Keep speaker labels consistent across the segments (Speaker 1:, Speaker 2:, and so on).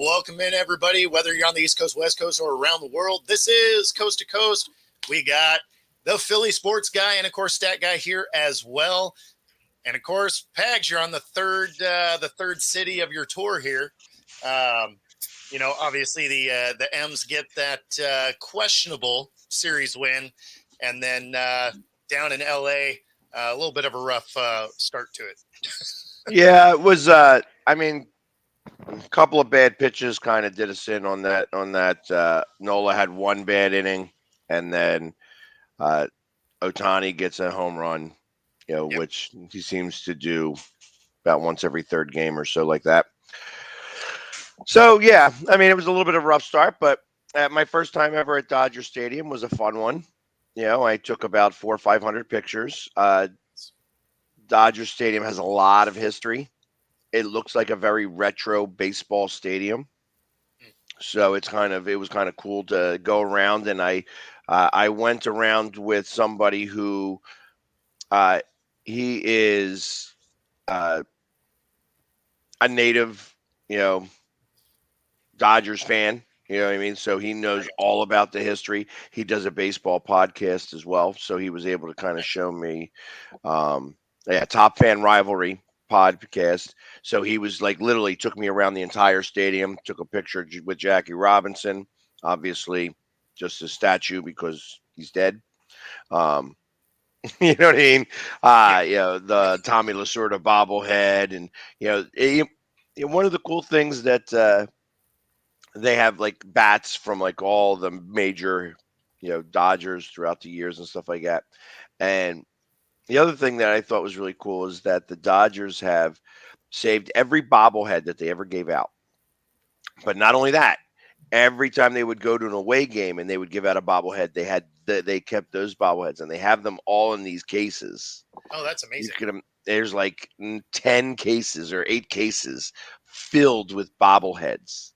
Speaker 1: Welcome in, everybody, whether you're on the East Coast, West Coast, or around the world. This is Coast to Coast. We got the Philly sports guy and, of course, stat guy here as well. And, of course, Pags, you're on the third city of your tour here. Obviously the M's get that questionable series win, and then down in L.A., a little bit of a rough start to it.
Speaker 2: Yeah, it was. A couple of bad pitches kind of did us in on that. Nola had one bad inning, and then Otani gets a home run. Yep. Which he seems to do about once every third game or so, like that. So yeah, it was a little bit of a rough start, but my first time ever at Dodger Stadium was a fun one. I took about 400 or 500 pictures. Dodger Stadium has a lot of history. It looks like a very retro baseball stadium, so it was kind of cool to go around. And I went around with somebody who he is a native, Dodgers fan. You know what I mean? So he knows all about the history. He does a baseball podcast as well, so he was able to kind of show me, Top Fan Rivalry podcast. So he was like literally took me around the entire stadium, took a picture with Jackie Robinson, obviously just a statue because he's dead. You know what I mean? The Tommy Lasorda bobblehead, and one of the cool things that they have like bats from like all the major Dodgers throughout the years and stuff like that. And the other thing that I thought was really cool is that the Dodgers have saved every bobblehead that they ever gave out. But not only that, every time they would go to an away game and they would give out a bobblehead, they kept those bobbleheads, and they have them all in these cases.
Speaker 1: Oh, that's amazing.
Speaker 2: There's like 10 cases or 8 cases filled with bobbleheads.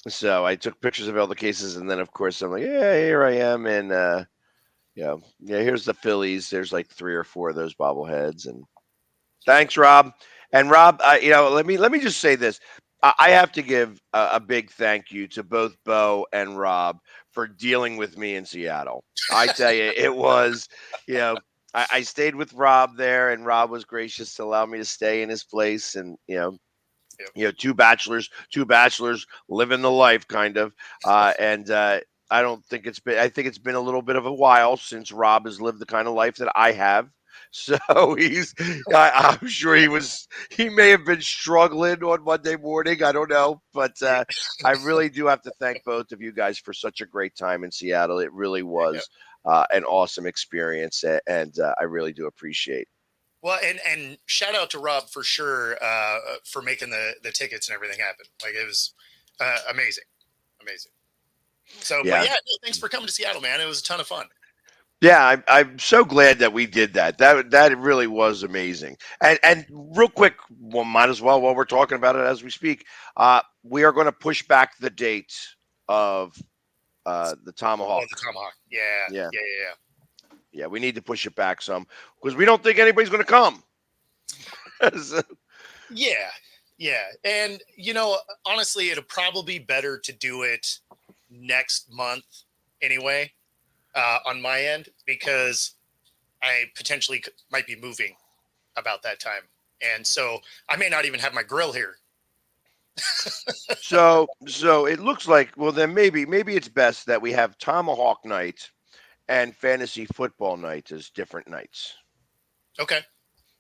Speaker 2: So I took pictures of all the cases, and then of course I'm like, yeah, here I am, and here's the Phillies. There's like 3 or 4 of those bobbleheads, and thanks, Rob. And Rob, let me just say this. I have to give a big thank you to both Bo and Rob for dealing with me in Seattle. I tell you, it was, I stayed with Rob there, and Rob was gracious to allow me to stay in his place, and two bachelors living the life, kind of, and. I think it's been a little bit of a while since Rob has lived the kind of life that I have. So I'm sure he may have been struggling on Monday morning. I don't know, but I really do have to thank both of you guys for such a great time in Seattle. It really was an awesome experience, and I really do appreciate.
Speaker 1: Well, and shout out to Rob for sure for making the tickets and everything happen. Like, it was amazing. So,
Speaker 2: yeah.
Speaker 1: But thanks for coming to Seattle, man. It was a ton of fun.
Speaker 2: Yeah, I'm so glad that we did that. That really was amazing. And real quick, well, might as well while we're talking about it as we speak, we are going to push back the date of the Tomahawk.
Speaker 1: Oh, the Tomahawk. Yeah.
Speaker 2: We need to push it back some because we don't think anybody's going to come.
Speaker 1: So. Yeah. And, honestly, it'll probably be better to do it next month anyway, on my end, because I potentially might be moving about that time. And so I may not even have my grill here.
Speaker 2: So it looks like, well, then maybe it's best that we have Tomahawk night and fantasy football night as different nights.
Speaker 1: Okay.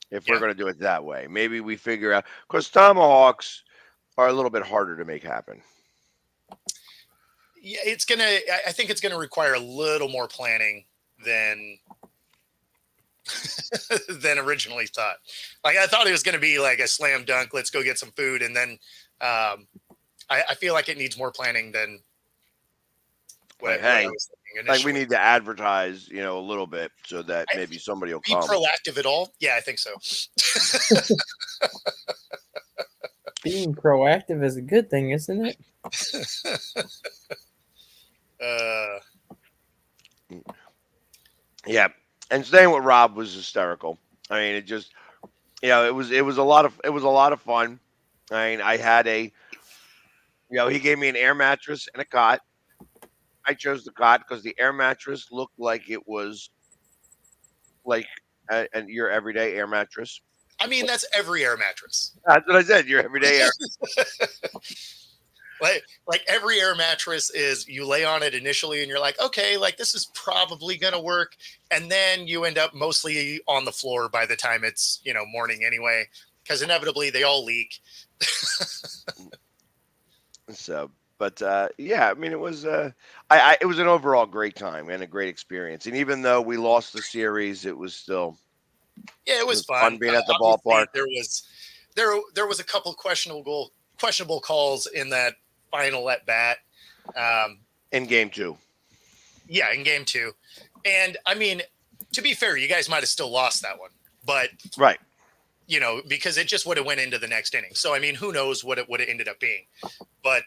Speaker 2: If we're going to do it that way, maybe we figure out, because Tomahawks are a little bit harder to make happen.
Speaker 1: Yeah, I think it's gonna require a little more planning than originally thought. Like, I thought it was gonna be like a slam dunk. Let's go get some food, and then I feel like it needs more planning than
Speaker 2: what I was thinking initially. Like, we need to advertise, a little bit so that maybe somebody will come.
Speaker 1: Be proactive at all? Yeah, I think so.
Speaker 3: Being proactive is a good thing, isn't it?
Speaker 2: Yeah, and staying with Rob was hysterical. It was a lot of fun. I had a He gave me an air mattress and a cot. I chose the cot because the air mattress looked like it was like your everyday air mattress.
Speaker 1: I mean, that's every air mattress.
Speaker 2: That's what I said. Your everyday air.
Speaker 1: Like every air mattress is, you lay on it initially and you're like, okay, like this is probably going to work. And then you end up mostly on the floor by the time it's, morning anyway, because inevitably they all leak.
Speaker 2: So, but yeah, I mean, it was it was an overall great time and a great experience. And even though we lost the series, it was still
Speaker 1: it was fun
Speaker 2: being at the
Speaker 1: Obviously,
Speaker 2: ballpark.
Speaker 1: there was a couple questionable calls in that final at bat.
Speaker 2: In game 2.
Speaker 1: Yeah, in game 2. And I mean, to be fair, you guys might have still lost that one, but
Speaker 2: right.
Speaker 1: Because it just would have went into the next inning. So, I mean, who knows what it would have ended up being. But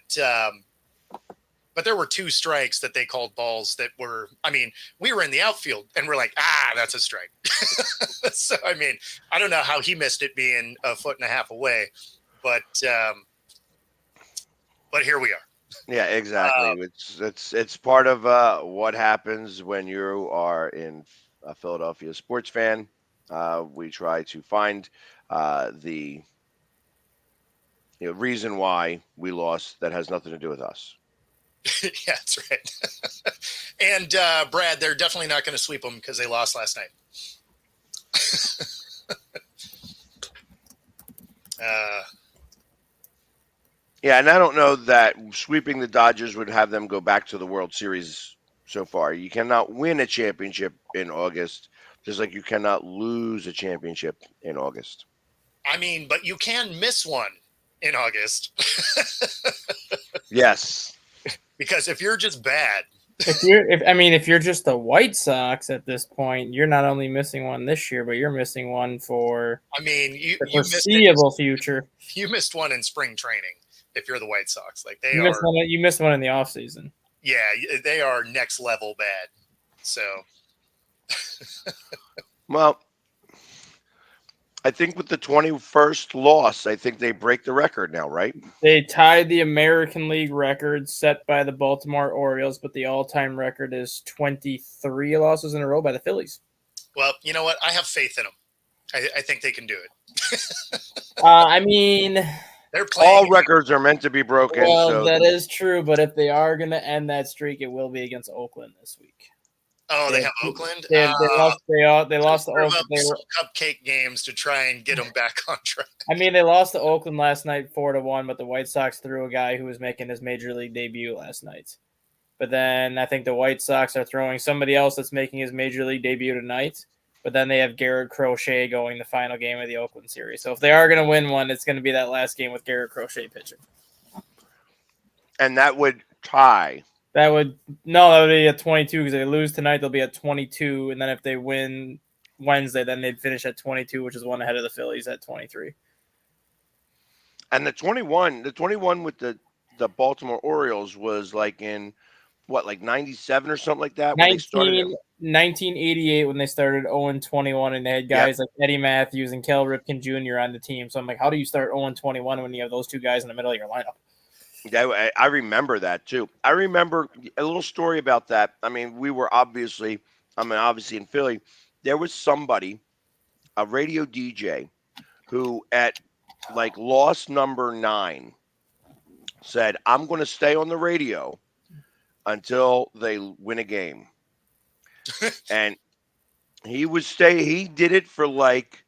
Speaker 1: there were 2 strikes that they called balls that were, I mean, we were in the outfield and we're like, that's a strike. So, I mean, I don't know how he missed it being a foot and a half away, but here we are.
Speaker 2: Yeah, exactly. It's part of what happens when you are a Philadelphia sports fan. We try to find the reason why we lost that has nothing to do with us.
Speaker 1: Yeah, that's right. And Brad, they're definitely not going to sweep them because they lost last night.
Speaker 2: Yeah, and I don't know that sweeping the Dodgers would have them go back to the World Series so far. You cannot win a championship in August, just like you cannot lose a championship in August.
Speaker 1: I mean, but you can miss one in August.
Speaker 2: Yes.
Speaker 1: Because if you're just bad.
Speaker 3: If you're just the White Sox at this point, you're not only missing one this year, but you're missing one for
Speaker 1: the
Speaker 3: foreseeable future.
Speaker 1: You missed one in spring training if you're the White Sox. Like
Speaker 3: you missed one in the offseason.
Speaker 1: Yeah, they are next level bad. So
Speaker 2: well, I think with the 21st loss, I think they break the record now, right?
Speaker 3: They tied the American League record set by the Baltimore Orioles, but the all-time record is 23 losses in a row by the Phillies.
Speaker 1: Well, you know what? I have faith in them. I think they can do it.
Speaker 3: I mean,
Speaker 1: they're playing.
Speaker 2: All records are meant to be broken.
Speaker 3: Well,
Speaker 2: so
Speaker 3: that is true, but if they are going to end that streak, it will be against Oakland this week.
Speaker 1: Oh, they have Oakland?
Speaker 3: They lost to Oakland.
Speaker 1: They were cupcake games to try and get them back on track.
Speaker 3: I mean, they lost to Oakland last night 4-1, but the White Sox threw a guy who was making his major league debut last night. But then I think the White Sox are throwing somebody else that's making his major league debut tonight. But then they have Garrett Crochet going the final game of the Oakland series. So if they are going to win one, it's going to be that last game with Garrett Crochet pitching.
Speaker 2: And that would tie.
Speaker 3: That would be at 22 because if they lose tonight, they'll be at 22. And then if they win Wednesday, then they'd finish at 22, which is one ahead of the Phillies at 23.
Speaker 2: And the 21 with the Baltimore Orioles was like in like 97 or something like that?
Speaker 3: 1988 when they started 0-21 and they had guys like Eddie Matthews and Cal Ripken Jr. on the team. So I'm like, how do you start 0-21 when you have those 2 guys in the middle of your lineup?
Speaker 2: Yeah, I remember that too. I remember a little story about that. I mean, we were obviously in Philly. There was somebody, a radio DJ, who at like loss number 9 said, "I'm going to stay on the radio until they win a game." And he did it for like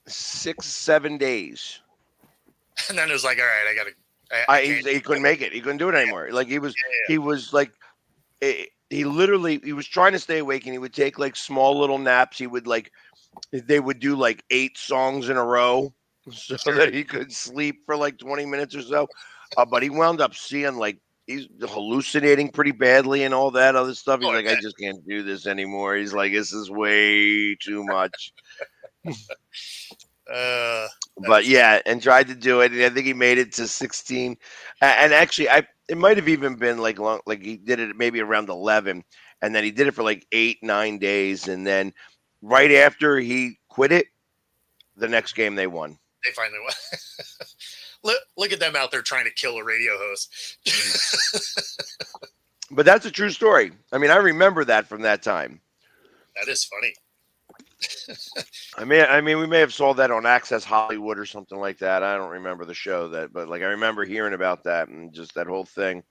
Speaker 2: 6-7 days.
Speaker 1: And then it was like, all right,
Speaker 2: he couldn't make it. He couldn't do it anymore. Like he was like, he was trying to stay awake, and he would take like small little naps. They would do like 8 songs in a row so that he could sleep for like 20 minutes or so. But he wound up seeing like he's hallucinating pretty badly and all that other stuff. He's I just can't do this anymore. He's like, this is way too much. But yeah, and tried to do it, and I think he made it to 16. And actually, it might have even been like long, like he did it maybe around 11, and then he did it for like 8-9 days, and then right after he quit it, the next game they won.
Speaker 1: They finally won. Look at them out there trying to kill a radio host.
Speaker 2: But that's a true story. I mean, I remember that from that time.
Speaker 1: That is funny.
Speaker 2: I mean, we may have saw that on Access Hollywood or something like that. I don't remember the show but like I remember hearing about that and just that whole thing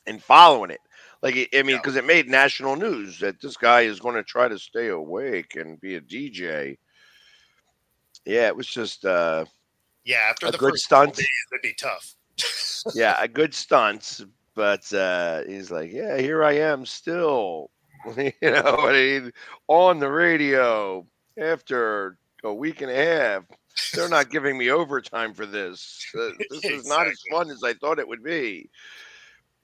Speaker 2: and following it. Like, I mean, because it made national news that this guy is going to try to stay awake and be a DJ. Yeah, it was just
Speaker 1: after
Speaker 2: a
Speaker 1: the
Speaker 2: good
Speaker 1: first
Speaker 2: stunt.
Speaker 1: days, it'd be tough.
Speaker 2: Yeah, a good stunt. But he's like, yeah, here I am still. You know what I mean? On the radio after a week and a half. They're not giving me overtime for this. This is not as fun as I thought it would be.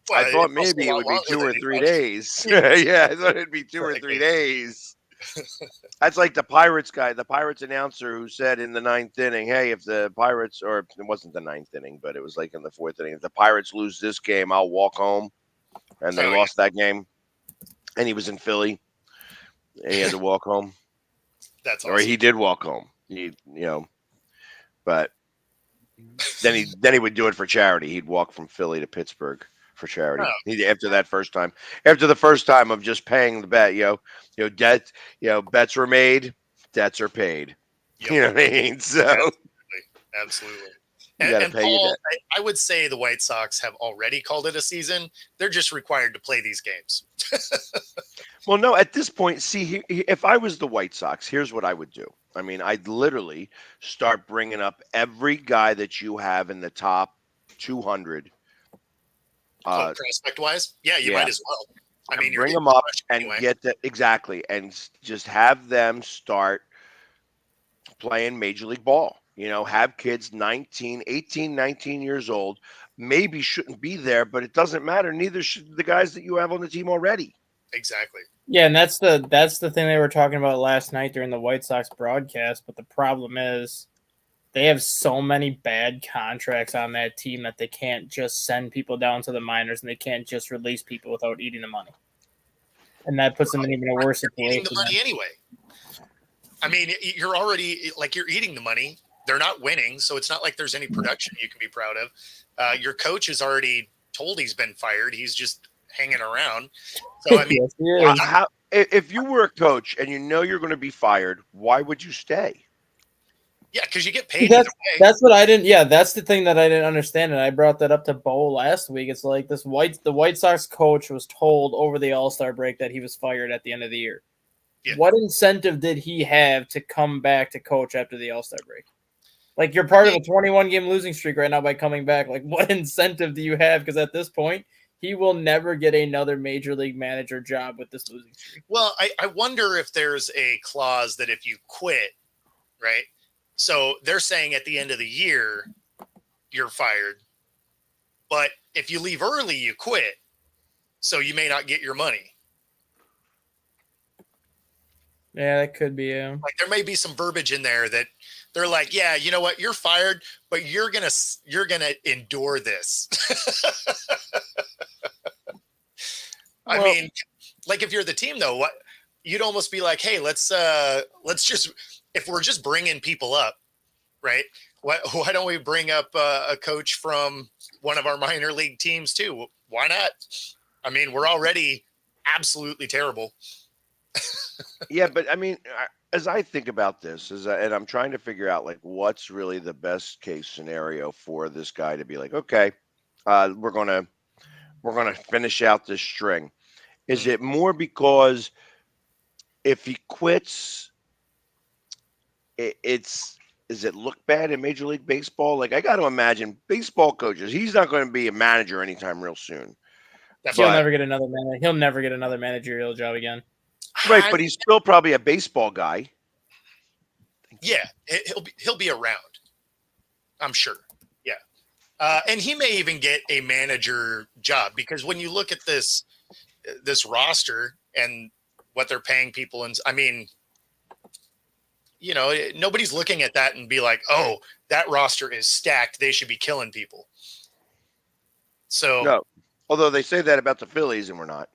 Speaker 1: Well,
Speaker 2: I thought
Speaker 1: it's also
Speaker 2: maybe
Speaker 1: a
Speaker 2: it
Speaker 1: lot
Speaker 2: would be
Speaker 1: longer
Speaker 2: 2
Speaker 1: than
Speaker 2: or
Speaker 1: you
Speaker 2: 3
Speaker 1: thought.
Speaker 2: days. Yeah, I thought it'd be 2 or 3 days. That's like the Pirates guy, the Pirates announcer who said in the 9th inning, hey, if the Pirates, or it wasn't the 9th inning, but it was like in the 4th inning, if the Pirates lose this game, I'll walk home. And they lost that game. And he was in Philly. And he had to walk home.
Speaker 1: That's
Speaker 2: Or
Speaker 1: awesome.
Speaker 2: he did walk home. But then he would do it for charity. He'd walk from Philly to Pittsburgh for charity. After the first time of just paying the bet, debt, bets were made, debts are paid.
Speaker 1: Yep.
Speaker 2: You know what I mean? So
Speaker 1: absolutely.
Speaker 2: You got to
Speaker 1: and
Speaker 2: pay
Speaker 1: Paul,
Speaker 2: your debt.
Speaker 1: I would say the White Sox have already called it a season. They're just required to play these games.
Speaker 2: Well, no, at this point, see, if I was the White Sox, here's what I would do. I mean, I'd literally start bringing up every guy that you have in the top 200.
Speaker 1: Prospect-wise? Yeah, you might as well. I mean,
Speaker 2: bring them up and get that exactly, and just have them start playing Major League Ball. Have kids 18, 19 years old, maybe shouldn't be there, but it doesn't matter. Neither should the guys that you have on the team already.
Speaker 1: Exactly.
Speaker 3: Yeah, and that's the thing they were talking about last night during the White Sox broadcast. But the problem is they have so many bad contracts on that team that they can't just send people down to the minors and they can't just release people without eating the money. And that puts them in even a worse situation.
Speaker 1: Eating the money anyway. I mean, you're already you're eating the money. They're not winning, so it's not like there's any production you can be proud of. Your coach is already told he's been fired. He's just hanging around. So I mean,
Speaker 3: yes,
Speaker 2: if you were a coach and you're going to be fired, why would you stay?
Speaker 1: Yeah, because you get paid either way.
Speaker 3: That's what I didn't. Yeah, that's the thing that I didn't understand, and I brought that up to Bo last week. It's like the White Sox coach was told over the All-Star break that he was fired at the end of the year. Yeah. What incentive did he have to come back to coach after the All-Star break? Like, you're part of a 21-game losing streak right now by coming back. Like, what incentive do you have? Because at this point, he will never get another major league manager job with this losing streak.
Speaker 1: Well, I wonder if there's a clause that if you quit, right? So they're saying at the end of the year, you're fired. But if you leave early, you quit. So you may not get your money.
Speaker 3: Yeah, that could be.
Speaker 1: Like, there may be some verbiage in there that they're like, yeah, you know what? You're fired, but you're gonna endure this. I mean, like, if you're the team, though, what you'd almost be like, hey, let's just, if we're just bringing people up, right? Why don't we bring up a coach from one of our minor league teams too? Why not? I mean, we're already absolutely terrible.
Speaker 2: Yeah, but I mean, as I think about this, and I'm trying to figure out like what's really the best case scenario for this guy to be like, okay, we're gonna finish out this string. Is it more because if he quits, does it look bad in Major League Baseball? Like, I got to imagine baseball coaches, he's not going to be a manager anytime real soon.
Speaker 3: He'll never get another He'll never get another managerial job again.
Speaker 2: Right, but he's still probably a baseball guy.
Speaker 1: Yeah, he'll be around, I'm sure. Yeah, and he may even get a manager job, because when you look at this roster and what they're paying people, and I mean, nobody's looking at that and be like, oh, that roster is stacked, they should be killing people. So
Speaker 2: no, although they say that about the Phillies, and we're not.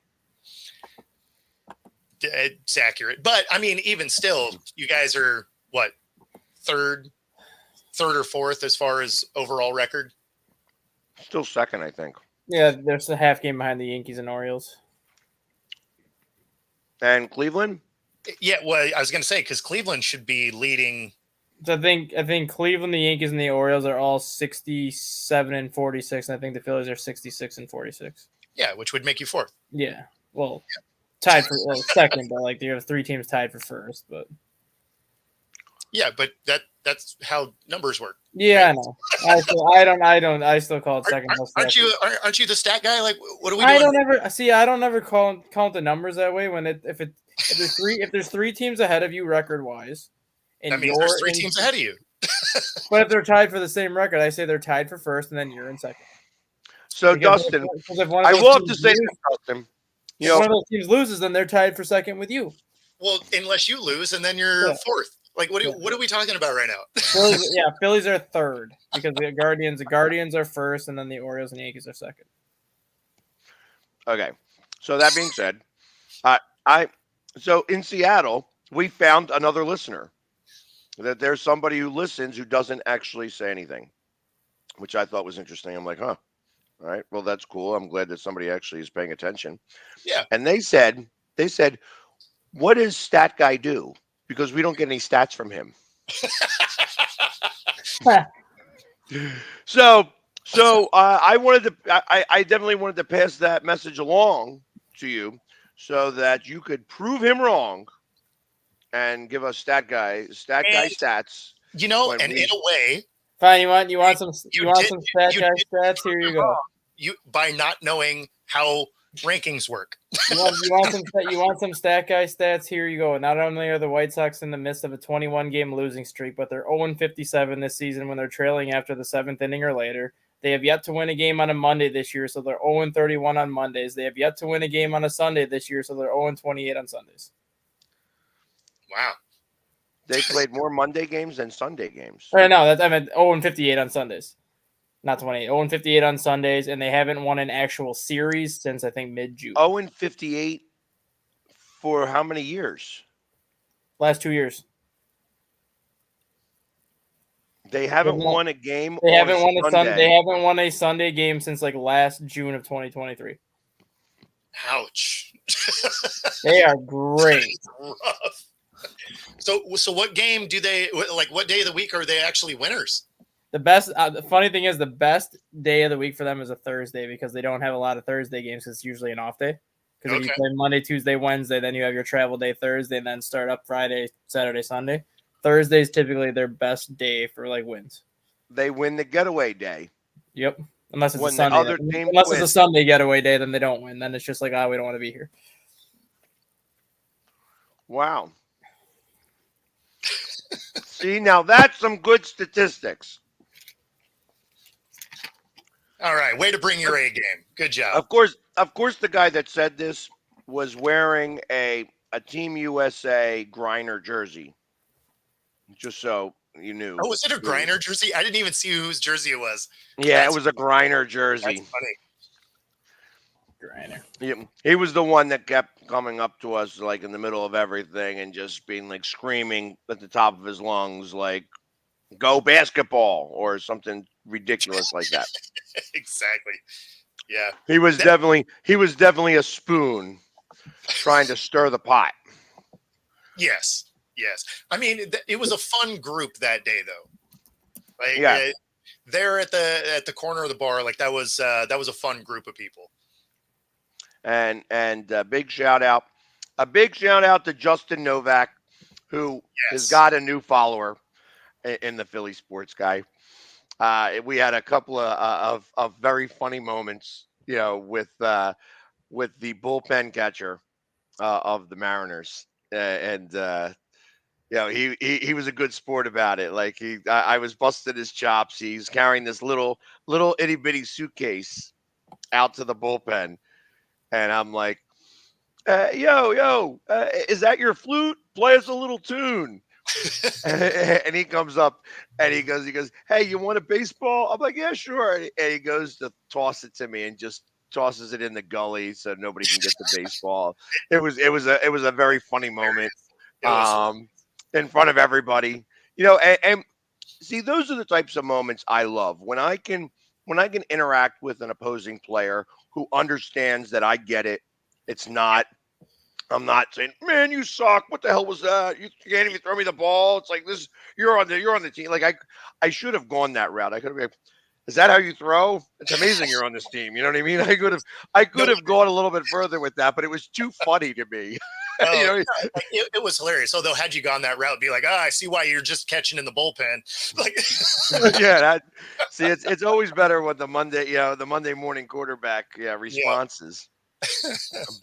Speaker 1: It's accurate, but I mean, even still, you guys are what, third third or fourth as far as overall record.
Speaker 2: Still second, I think.
Speaker 3: Yeah, there's a half game behind the Yankees and Orioles.
Speaker 2: And Cleveland?
Speaker 1: Yeah, well, I was going to say because Cleveland should be leading.
Speaker 3: So I think Cleveland, the Yankees, and the Orioles are all 67 and 46, and I think the Phillies are 66 and 46.
Speaker 1: Yeah, which would make you fourth.
Speaker 3: Yeah, well, tied for second, but like you have 3 teams tied for first. But
Speaker 1: yeah, but that's how numbers work.
Speaker 3: yeah, right? I know. I still call it second.
Speaker 1: Aren't you the stat guy? Like, what are we
Speaker 3: I
Speaker 1: doing?
Speaker 3: don't ever count the numbers that way. When if there's 3 teams ahead of you record wise.
Speaker 1: That means there's 3 teams ahead of you.
Speaker 3: But if they're tied for the same record, I say they're tied for first, and then you're in second.
Speaker 2: So, Dustin, I will have to say this, Dustin.
Speaker 3: If one of those teams loses, then they're tied for second with you.
Speaker 1: Well, unless you lose, and then you're fourth. Like, what are we talking about right now?
Speaker 3: Phillies are third because the Guardians are first, and then the Orioles and Yankees are second.
Speaker 2: Okay. So that being said, so in Seattle, we found another listener. That there's somebody who listens who doesn't actually say anything, which I thought was interesting. I'm like, huh, all right, well, that's cool. I'm glad that somebody actually is paying attention.
Speaker 1: Yeah.
Speaker 2: And they said, what does Stat Guy do? Because we don't get any stats from him. So I definitely wanted to pass that message along to you so that you could prove him wrong. And give us stat guy stats.
Speaker 1: You know, and in a way,
Speaker 3: fine. You want some stat guy stats? Here you go.
Speaker 1: You by not knowing how rankings work.
Speaker 3: you want some stat guy stats? Here you go. Not only are the White Sox in the midst of a 21 game losing streak, but they're 0-57 this season when they're trailing after the 7th inning or later. They have yet to win a game on a Monday this year, so they're 0-31 on Mondays. They have yet to win a game on a Sunday this year, so they're 0-28 on Sundays.
Speaker 1: Wow.
Speaker 2: They played more Monday games than Sunday games.
Speaker 3: No, I meant 0-58 on Sundays. Not 28. 0-58 on Sundays, and they haven't won an actual series since, I think, mid-June.
Speaker 2: 0-58 for how many years?
Speaker 3: Last 2 years.
Speaker 2: They haven't won a game.
Speaker 3: They haven't won a Sunday game since like last June of 2023.
Speaker 1: Ouch.
Speaker 3: They are great.
Speaker 1: Rough. So what game do they like? What day of the week are they actually winners?
Speaker 3: The best. The funny thing is, the best day of the week for them is a Thursday because they don't have a lot of Thursday games because it's usually an off day. Because if you play Monday, Tuesday, Wednesday, then you have your travel day Thursday, and then start up Friday, Saturday, Sunday. Thursday is typically their best day for like wins.
Speaker 2: They win the getaway day.
Speaker 3: Yep. Unless it's a Sunday. Unless it's a Sunday getaway day, then they don't win. Then it's just like, we don't want to be here.
Speaker 2: Wow. See, now that's some good statistics.
Speaker 1: All right, way to bring your A game. Good job.
Speaker 2: Of course, the guy that said this was wearing a Team USA Griner jersey. Just so you knew.
Speaker 1: Oh, was it a Griner jersey? I didn't even see whose jersey it was.
Speaker 2: Yeah, it was a Griner jersey.
Speaker 1: That's funny.
Speaker 3: Griner.
Speaker 2: Yeah, he was the one that kept coming up to us like in the middle of everything and just being like screaming at the top of his lungs like "Go basketball" or something ridiculous like that.
Speaker 1: Exactly. Yeah.
Speaker 2: He was definitely a spoon trying to stir the pot.
Speaker 1: Yes. I mean, it was a fun group that day, though. Like, there at the corner of the bar, like that was a fun group of people.
Speaker 2: And a big shout out to Justin Novak, who has got a new follower in the Philly Sports Guy. We had a couple of very funny moments, with the bullpen catcher of the Mariners, he was a good sport about it. Like I was busting his chops. He's carrying this little itty bitty suitcase out to the bullpen, and I'm like, is that your flute? Play us a little tune. And he comes up and he goes, hey, you want a baseball? I'm like, yeah, sure. And he goes to toss it to me and just tosses it in the gully so nobody can get the baseball. It was a very funny moment. In front of everybody, and See, those are the types of moments I love when I can interact with an opposing player who understands that I get it. It's not. I'm not saying, man, you suck. What the hell was that? You can't even throw me the ball. It's like this. You're on the team. Like I should have gone that route. I could have been. Is that how you throw? It's amazing you're on this team. You know what I mean? I
Speaker 1: No,
Speaker 2: could have gone a little bit further with that, but it was too funny to me. You
Speaker 1: oh,
Speaker 2: know,
Speaker 1: no, like, it was hilarious. Although, had you gone that route, be like, I see why you're just catching in the bullpen. Like,
Speaker 2: yeah. See, it's always better with the Monday morning quarterback,
Speaker 1: yeah.
Speaker 2: responses.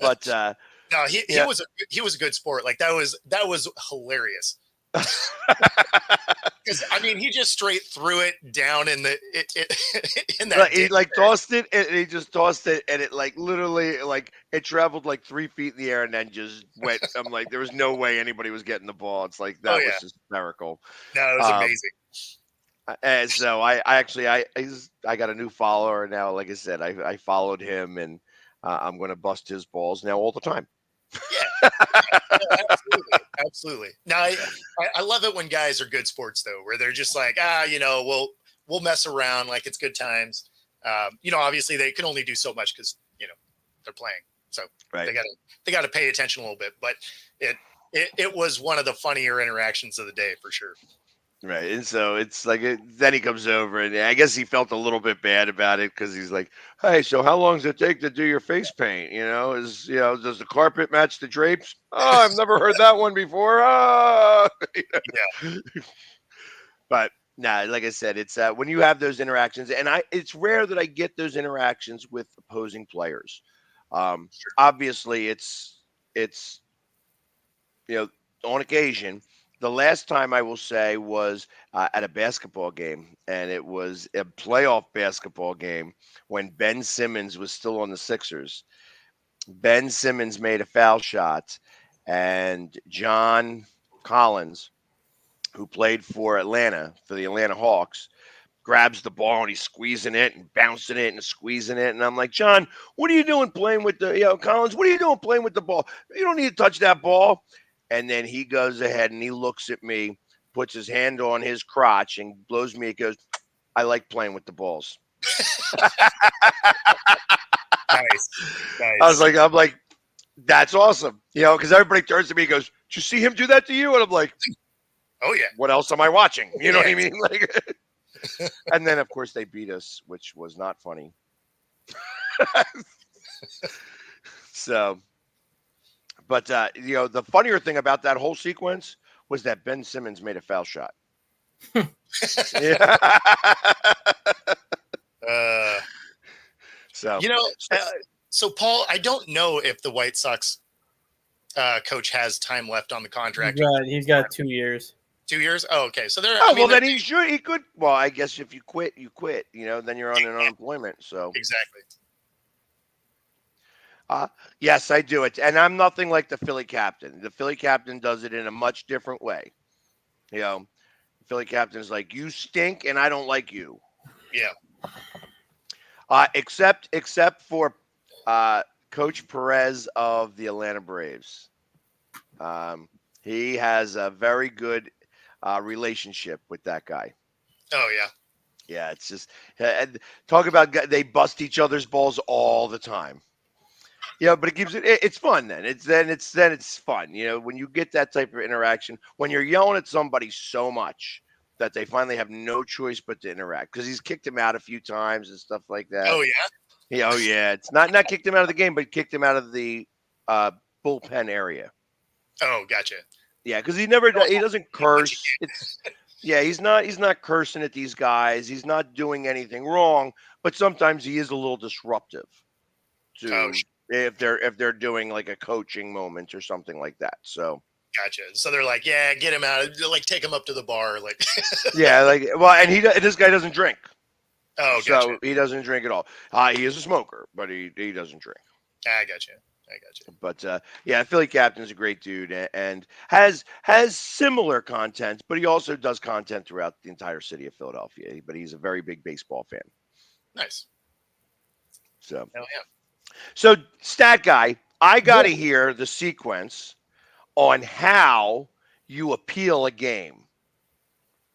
Speaker 2: But
Speaker 1: No, he
Speaker 2: yeah.
Speaker 1: was a good sport. Like that was hilarious. Because I mean, he just straight threw it down in in that.
Speaker 2: He like tossed it, and he just tossed it, and it like literally like it traveled like 3 feet in the air, and then just went. I'm like, there was no way anybody was getting the ball. It's like that was hysterical.
Speaker 1: No, it was amazing.
Speaker 2: And so I got a new follower now. Like I said, I followed him, and I'm going to bust his balls now all the time.
Speaker 1: Yeah, absolutely, absolutely. Now I love it when guys are good sports though, where they're just like, we'll mess around, like it's good times. Obviously they can only do so much because they're playing, so
Speaker 2: right.
Speaker 1: they gotta pay attention a little bit. But it was one of the funnier interactions of the day for sure.
Speaker 2: Right, and so it's like then he comes over, and I guess he felt a little bit bad about it because he's like, "Hey, so how long does it take to do your face paint? Does the carpet match the drapes? Oh, I've never heard that one before. Ah,
Speaker 1: Yeah,
Speaker 2: but nah, like I said, it's when you have those interactions, and it's rare that I get those interactions with opposing players.
Speaker 1: sure.
Speaker 2: Obviously, it's on occasion. The last time I will say was at a basketball game, and it was a playoff basketball game when Ben Simmons was still on the Sixers. Ben Simmons made a foul shot, and John Collins, who played for the Atlanta Hawks, grabs the ball and he's squeezing it and bouncing it and squeezing it. And I'm like, John, what are you doing playing with Collins, what are you doing playing with the ball? You don't need to touch that ball. And then he goes ahead and he looks at me, puts his hand on his crotch and blows me. It goes, I like playing with the balls.
Speaker 1: Nice.
Speaker 2: I'm like, that's awesome. Because everybody turns to me and goes, did you see him do that to you? And I'm like,
Speaker 1: oh yeah.
Speaker 2: What else am I watching? You know what I mean? Like, and then of course they beat us, which was not funny. So, but the funnier thing about that whole sequence was that Ben Simmons made a foul shot. Yeah. So
Speaker 1: so Paul, I don't know if the White Sox coach has time left on the contract.
Speaker 3: He's got 2 years.
Speaker 1: 2 years? Oh, okay. So there.
Speaker 2: Then he should. He could. Well, I guess if you quit, you quit. Then you're on an unemployment. So
Speaker 1: exactly.
Speaker 2: Yes, I do it, and I'm nothing like the Philly captain. The Philly captain does it in a much different way. The Philly captain is like, you stink, and I don't like you.
Speaker 1: Yeah.
Speaker 2: Except for Coach Perez of the Atlanta Braves. He has a very good relationship with that guy.
Speaker 1: Oh yeah.
Speaker 2: Yeah, it's just talk about they bust each other's balls all the time. But it gives it's fun then. It's fun. When you get that type of interaction, when you're yelling at somebody so much that they finally have no choice but to interact because he's kicked him out a few times and stuff like that.
Speaker 1: Oh yeah.
Speaker 2: Yeah. It's not kicked him out of the game, but kicked him out of the bullpen area.
Speaker 1: Oh, gotcha.
Speaker 2: Yeah, because he doesn't curse. He's not cursing at these guys. He's not doing anything wrong, but sometimes he is a little disruptive if they're doing like a coaching moment or something like that. So
Speaker 1: gotcha. So they're like, yeah, get him out, like take him up to the bar, like
Speaker 2: yeah, like and this guy doesn't drink.
Speaker 1: Oh, gotcha.
Speaker 2: So he doesn't drink at all. He is a smoker, but he doesn't drink.
Speaker 1: I gotcha.
Speaker 2: But Philly captain's a great dude and has similar content, but he also does content throughout the entire city of Philadelphia. But he's a very big baseball fan.
Speaker 1: Nice.
Speaker 2: So,
Speaker 1: hell yeah.
Speaker 2: So stat guy, I got to hear the sequence on how you appeal a game.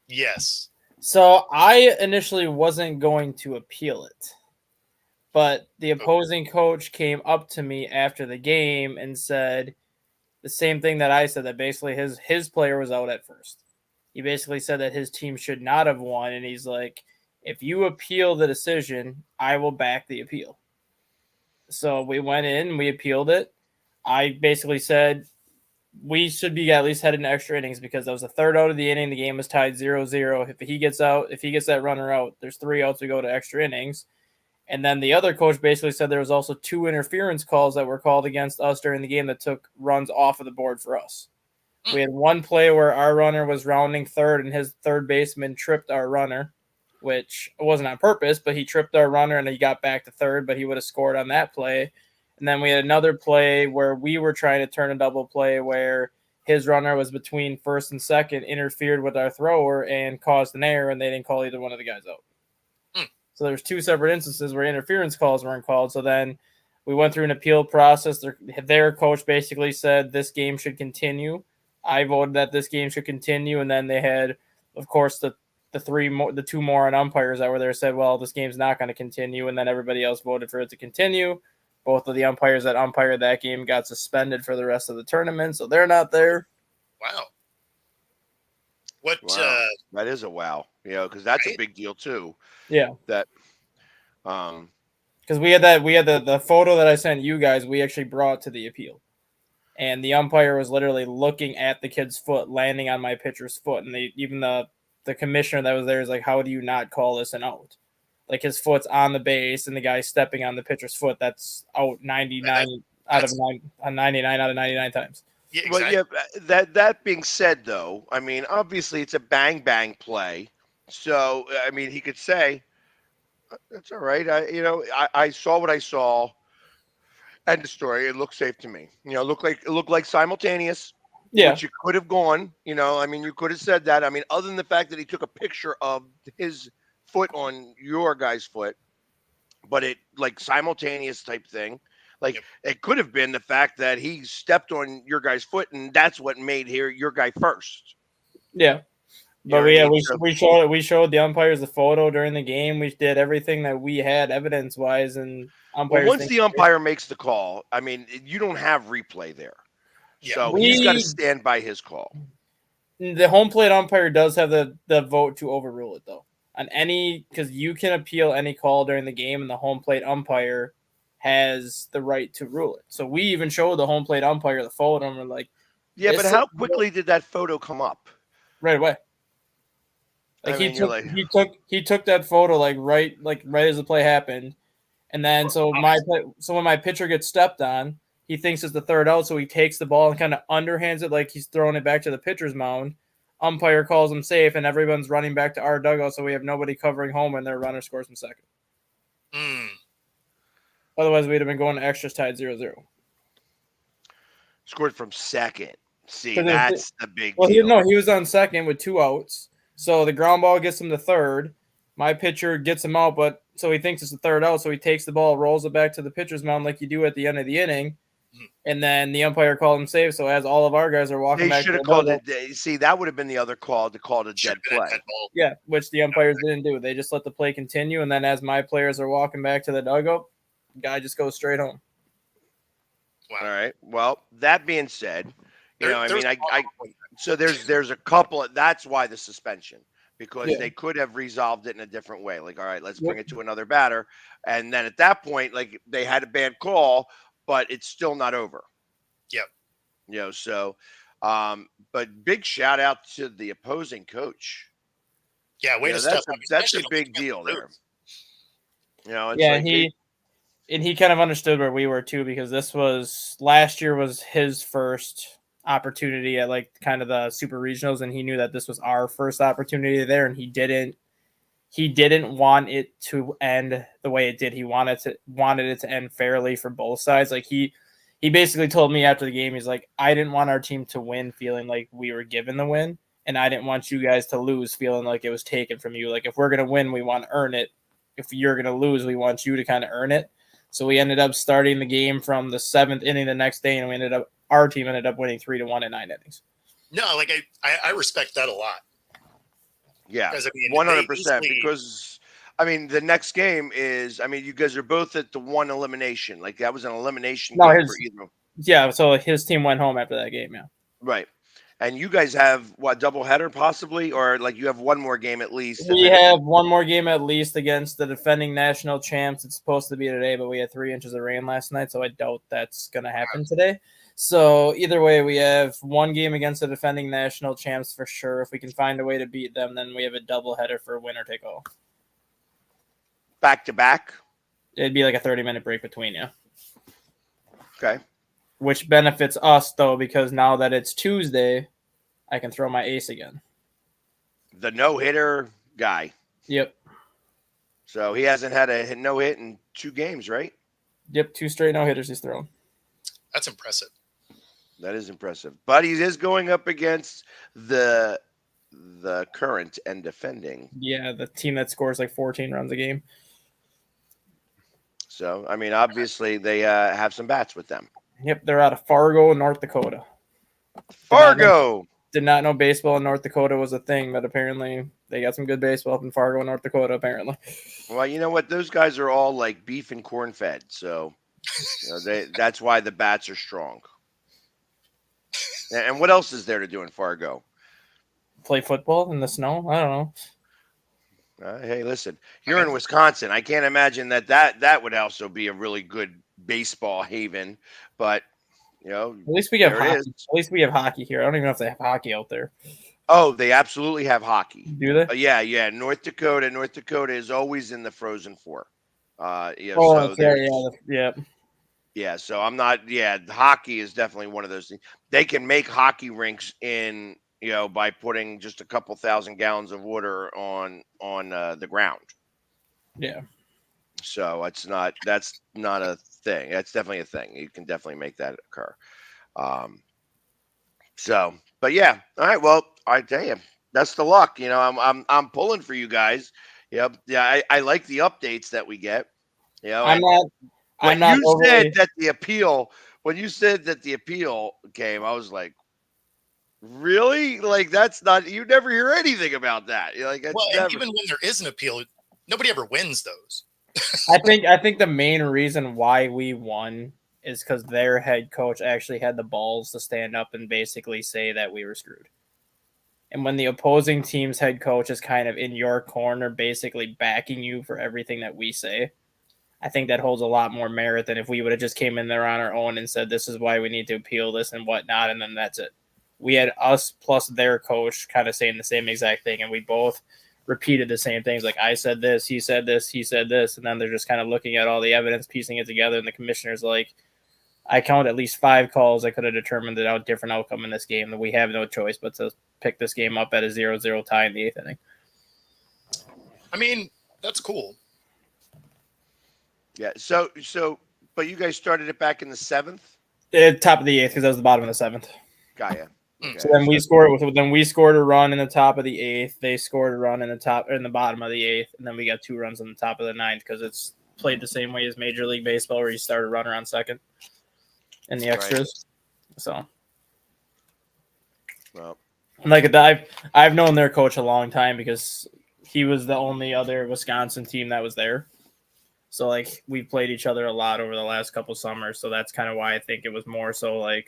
Speaker 1: Yes.
Speaker 3: So I initially wasn't going to appeal it, but the opposing coach came up to me after the game and said the same thing that I said, that basically his player was out at first. He basically said that his team should not have won, and he's like, if you appeal the decision, I will back the appeal. So we went in, we appealed it. I basically said we should be at least heading to extra innings because that was the third out of the inning. The game was tied 0-0. If he gets that runner out, there's 3 outs, we go to extra innings. And then the other coach basically said there was also 2 interference calls that were called against us during the game that took runs off of the board for us. We had one play where our runner was rounding third and his third baseman tripped our runner, which wasn't on purpose, but he tripped our runner and he got back to third, but he would have scored on that play. And then we had another play where we were trying to turn a double play where his runner was between first and second, interfered with our thrower and caused an error, and they didn't call either one of the guys out. So there's 2 separate instances where interference calls weren't called. So then we went through an appeal process. Their coach basically said this game should continue. I voted that this game should continue, and then they had, of course, the 2 more on umpires that were there said, well, this game's not going to continue, and then everybody else voted for it to continue. Both of the umpires that umpired that game got suspended for the rest of the tournament, so they're not there.
Speaker 1: Wow.
Speaker 2: Wow. That is a wow, because that's a big deal too.
Speaker 3: Yeah.
Speaker 2: That,
Speaker 3: because we had the photo that I sent you guys. We actually brought to the appeal, and the umpire was literally looking at the kid's foot landing on my pitcher's foot, and even the commissioner that was there is like, how do you not call this an out? Like his foot's on the base, and the guy stepping on the pitcher's foot. That's out 99 out of 99 times.
Speaker 1: Yeah, exactly.
Speaker 2: Well, yeah. That being said, though, I mean, obviously it's a bang play, so I mean, he could say, "That's all right." I saw what I saw. End of story. It looked safe to me. It looked like simultaneous.
Speaker 3: Yeah.
Speaker 2: Which you could have gone. I mean, you could have said that. I mean, other than the fact that he took a picture of his foot on your guy's foot, but it like simultaneous type thing. Like it could have been the fact that he stepped on your guy's foot, and that's what made your guy first.
Speaker 3: Yeah, but we showed the umpires the photo during the game. We did everything that we had evidence wise, and umpires.
Speaker 2: Well, once the umpire makes the call, I mean, you don't have replay there, so he's got to stand by his call.
Speaker 3: The home plate umpire does have the vote to overrule it, though. On because you can appeal any call during the game, and the home plate umpire has the right to rule it. So we even showed the home plate umpire the photo, and we're like,
Speaker 2: yeah, but how quickly did that photo come up?
Speaker 3: Right away. Like he took that photo right as the play happened, and then when my pitcher gets stepped on, he thinks it's the third out, so he takes the ball and kind of underhands it like he's throwing it back to the pitcher's mound. Umpire calls him safe, and everyone's running back to our dugout, so we have nobody covering home, and their runner scores from second. Otherwise, we'd have been going to extras tied 0-0.
Speaker 2: Scored from second. See, that's the big deal.
Speaker 3: He was on second with 2 outs. So the ground ball gets him to third. My pitcher gets him out, but so he thinks it's the third out, so he takes the ball, rolls it back to the pitcher's mound like you do at the end of the inning. And then the umpire called him safe. So as all of our guys are walking back,
Speaker 2: they should have called it. See, that would have been the other call to call it a dead play.
Speaker 3: Yeah, which the umpires didn't do. They just let the play continue, and then as my players are walking back to the dugout, the guy just goes straight home.
Speaker 2: Wow. All right. Well, that being said, so there's a couple. That's why the suspension, because they could have resolved it in a different way. Like, all right, let's bring it to another batter, and then at that point, like they had a bad call, but it's still not over.
Speaker 1: Yep.
Speaker 2: So, but big shout out to the opposing coach.
Speaker 1: Yeah,
Speaker 2: that's a big deal there.
Speaker 3: And he kind of understood where we were too, because last year was his first opportunity at like kind of the super regionals, and he knew that this was our first opportunity there, and he didn't want it to end the way it did. He wanted it to end fairly for both sides. Like he basically told me after the game, he's like, I didn't want our team to win feeling like we were given the win, and I didn't want you guys to lose feeling like it was taken from you. Like if we're gonna win, we want to earn it. If you're gonna lose, we want you to kind of earn it. So we ended up starting the game from the 7th inning the next day, and our team ended up winning 3-1 in 9 innings.
Speaker 1: No, like I respect that a lot.
Speaker 2: Yeah,
Speaker 1: Because I mean,
Speaker 2: 100%. Because I mean, the next game is. I mean, you guys are both at the one elimination. Like that was an elimination game for either.
Speaker 3: Yeah, so his team went home after that game. Yeah.
Speaker 2: Right. And you guys have what, doubleheader possibly, or like you have one more game at least.
Speaker 3: We have one more game at least against the defending national champs. It's supposed to be today, but we had 3 inches of rain last night, so I doubt that's going to happen today. So either way, we have one game against the defending national champs for sure. If we can find a way to beat them, then we have a doubleheader for winner take all.
Speaker 2: Back to back?
Speaker 3: It'd be like a 30-minute break between you.
Speaker 2: Okay.
Speaker 3: Which benefits us, though, because now that it's Tuesday, I can throw my ace again.
Speaker 2: The no-hitter guy.
Speaker 3: Yep.
Speaker 2: So he hasn't had a no-hit in 2 games, right?
Speaker 3: Yep, 2 straight no-hitters he's thrown.
Speaker 1: That's impressive.
Speaker 2: That is impressive. But he is going up against the current and defending.
Speaker 3: Yeah, the team that scores like 14 runs a game.
Speaker 2: So, I mean, obviously they have some bats with them.
Speaker 3: Yep, they're out of Fargo, North Dakota.
Speaker 2: Fargo!
Speaker 3: Did not know baseball in North Dakota was a thing, but apparently they got some good baseball up in Fargo, North Dakota, apparently.
Speaker 2: Well, you know what? Those guys are all like beef and corn fed. So, that's why the bats are strong. And what else is there to do in Fargo?
Speaker 3: Play football in the snow? I don't know.
Speaker 2: Hey, listen, you're in Wisconsin. I can't imagine that would also be a really good baseball haven. But at
Speaker 3: least we have hockey. At least we have hockey here. I don't even know if they have hockey out there.
Speaker 2: Oh, they absolutely have hockey.
Speaker 3: Do they?
Speaker 2: Yeah. North Dakota is always in the Frozen Four. Yeah. So I'm not. Yeah, hockey is definitely one of those things. They can make hockey rinks in. By putting just a couple thousand gallons of water on the ground.
Speaker 3: Yeah.
Speaker 2: So that's not a thing. That's definitely a thing. You can definitely make that occur. But yeah. All right. Well, I tell you, that's the luck. I'm pulling for you guys. Yep. Yeah. I like the updates that we get. When you said that the appeal came, I was like, really? Like that's not. You never hear anything about that. You're like,
Speaker 1: and even when there is an appeal, nobody ever wins those.
Speaker 3: I think the main reason why we won is because their head coach actually had the balls to stand up and basically say that we were screwed. And when the opposing team's head coach is kind of in your corner, basically backing you for everything that we say, I think that holds a lot more merit than if we would have just came in there on our own and said, this is why we need to appeal this and whatnot, and then that's it. We had us plus their coach kind of saying the same exact thing, and we both repeated the same things. Like, I said this, he said this, he said this, and then they're just kind of looking at all the evidence, piecing it together, and the commissioner's like, I count at least 5 calls that could have determined a different outcome in this game, that we have no choice but to pick this game up at a 0-0 tie in the 8th inning.
Speaker 1: I mean, that's cool.
Speaker 2: Yeah, so but you guys started it back in the 7th?
Speaker 3: Top of the 8th, because that was the bottom of the 7th.
Speaker 2: Got ya.
Speaker 3: Okay. So then we scored a run in the top of the 8th. They scored a run in the bottom of the 8th, and then we got 2 runs on the top of the 9th because it's played the same way as Major League Baseball, where you start a runner on second in the extras. Right. So,
Speaker 2: well,
Speaker 3: like I've known their coach a long time because he was the only other Wisconsin team that was there. So like we played each other a lot over the last couple summers. So that's kind of why I think it was more so like.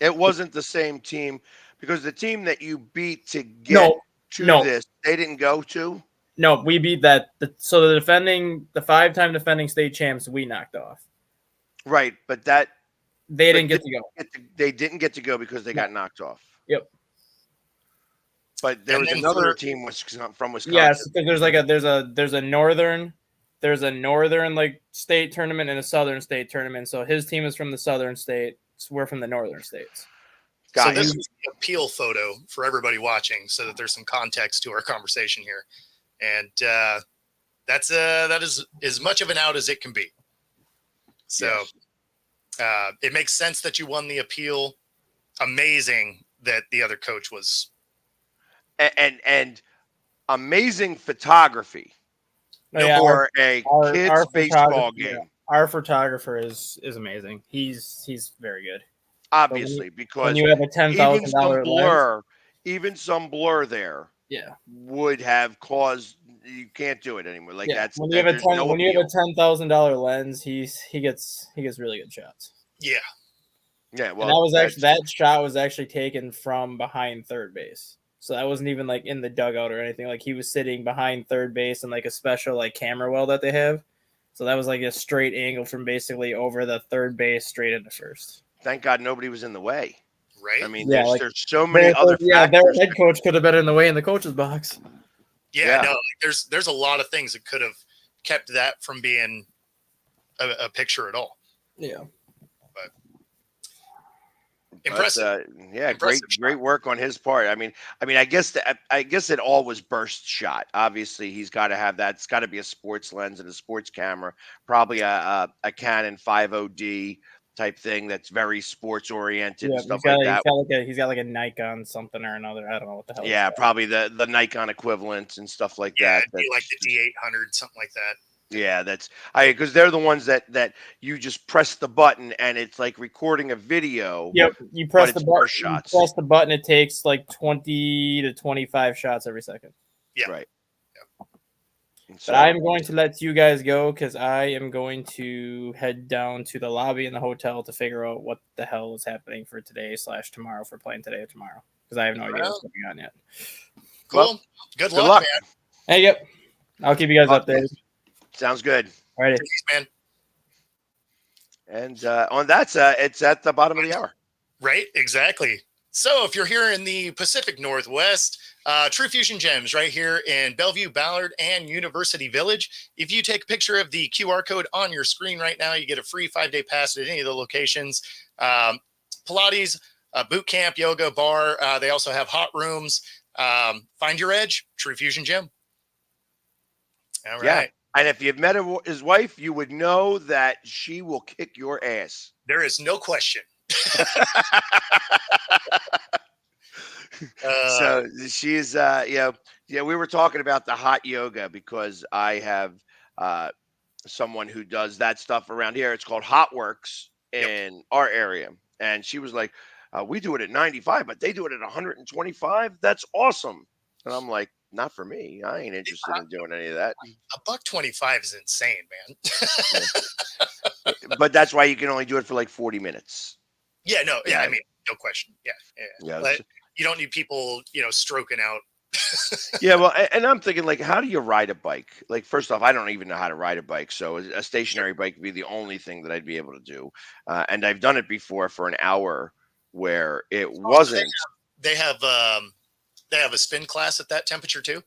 Speaker 2: It wasn't the same team because the team that you beat to get this, they didn't go to.
Speaker 3: No, we beat that. So the 5-time defending state champs, we knocked off.
Speaker 2: Right, but
Speaker 3: they didn't get to go.
Speaker 2: They didn't get to go because they got knocked off.
Speaker 3: Yep.
Speaker 2: But there was another team from Wisconsin.
Speaker 3: Yes, because there's a northern like state tournament and a southern state tournament. So his team is from the southern state. We're from the northern states.
Speaker 1: So this is the appeal photo for everybody watching, so that there's some context to our conversation here, and that is as much of an out as it can be. So it makes sense that you won the appeal. Amazing that the other coach was,
Speaker 2: and amazing photography for a kids baseball game.
Speaker 3: Yeah. Our photographer is amazing. He's very good.
Speaker 2: Obviously, because
Speaker 3: when you have a $10,000
Speaker 2: even some blur there.
Speaker 3: Yeah.
Speaker 2: would have caused you can't do it anymore. Like
Speaker 3: Yeah.
Speaker 2: that's that there's no
Speaker 3: when you have
Speaker 2: appeal.
Speaker 3: a $10,000 lens, he gets really good shots.
Speaker 1: Yeah.
Speaker 2: Yeah,
Speaker 3: And
Speaker 2: well,
Speaker 3: that shot was actually taken from behind third base. So that wasn't even like in the dugout or anything. Like he was sitting behind third base in like a special like camera well that they have. So that was like a straight angle from basically over the third base straight into first.
Speaker 2: thank God nobody was in the way. I
Speaker 1: Right.
Speaker 2: mean,
Speaker 3: Yeah, like
Speaker 2: there's so many other
Speaker 3: their
Speaker 2: factors.
Speaker 3: head coach could have been in the way in the coach's box.
Speaker 1: Yeah.
Speaker 2: Yeah.
Speaker 1: No, there's a lot of things that could have kept that from being a picture at all.
Speaker 3: Yeah.
Speaker 1: Impressive.
Speaker 2: Yeah,
Speaker 1: Impressive
Speaker 2: great work on his part. I mean, I guess it all was burst shot. Obviously, he's got to have that. It's got to be a sports lens and a sports camera, probably a Canon 50D type thing that's very sports oriented
Speaker 3: Yeah,
Speaker 2: and stuff like that.
Speaker 3: he's got like a Nikon something or another. I don't know what the hell.
Speaker 2: Yeah, probably the Nikon equivalent and stuff like
Speaker 1: Yeah,
Speaker 2: that.
Speaker 1: it'd be like the D800, something like that.
Speaker 2: Yeah, because they're the ones that you just press the button and it's like recording a video.
Speaker 3: Yep, you press
Speaker 2: but
Speaker 3: the
Speaker 2: it's
Speaker 3: button.
Speaker 2: burst shots.
Speaker 3: Press the button. It takes like 20 to 25 shots every second.
Speaker 1: Yeah,
Speaker 2: Right.
Speaker 3: But I'm going to let you guys go because I am going to head down to the lobby in the hotel to figure out what the hell is happening for today/tomorrow if we're playing today or tomorrow because I have no idea what's going on yet.
Speaker 1: Cool.
Speaker 2: Well,
Speaker 1: good luck, man.
Speaker 3: Hey, yep. I'll keep you guys updated.
Speaker 2: Sounds good.
Speaker 3: All right,
Speaker 1: man.
Speaker 2: And on that, it's at the bottom of the hour.
Speaker 1: Right, exactly. So if you're here in the Pacific Northwest, True Fusion Gems right here in Bellevue, Ballard, and University Village. If you take a picture of the QR code on your screen right now, you get a free 5-day pass at any of the locations. Pilates, boot camp, yoga, bar. They also have hot rooms. Find your edge, True Fusion Gym. All right.
Speaker 2: Yeah. And if you've met his wife, you would know that she will kick your ass.
Speaker 1: There is no question.
Speaker 2: So she's, we were talking about the hot yoga because I have someone who does that stuff around here. It's called Hot Works in our area. And she was like, we do it at 95, but they do it at 125. That's awesome. And I'm like, not for me. I ain't interested in doing any of that.
Speaker 1: $125 is insane, man.
Speaker 2: But that's why you can only do it for like 40 minutes.
Speaker 1: Yeah, no, yeah, I mean, no question. Yeah. But you don't need people, stroking out.
Speaker 2: Yeah, well, and I'm thinking, like, how do you ride a bike? Like, first off, I don't even know how to ride a bike, so a stationary bike would be the only thing that I'd be able to do. And I've done it before for an hour where it wasn't.
Speaker 1: They have a spin class at that temperature too?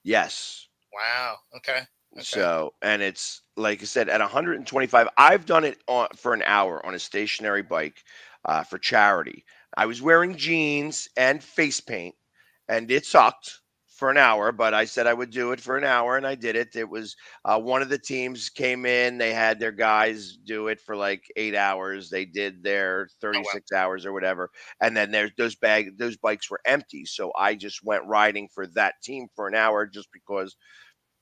Speaker 2: Yes.
Speaker 1: Wow. Okay.
Speaker 2: So, and it's like I said, at 125, I've done it for an hour on a stationary bike for charity. I was wearing jeans and face paint, and it sucked for an hour, but I said I would do it for an hour, and I did it. It was one of the teams came in. They had their guys do it for like 8 hours. They did their 36 hours or whatever, and then those bikes were empty. So I just went riding for that team for an hour just because.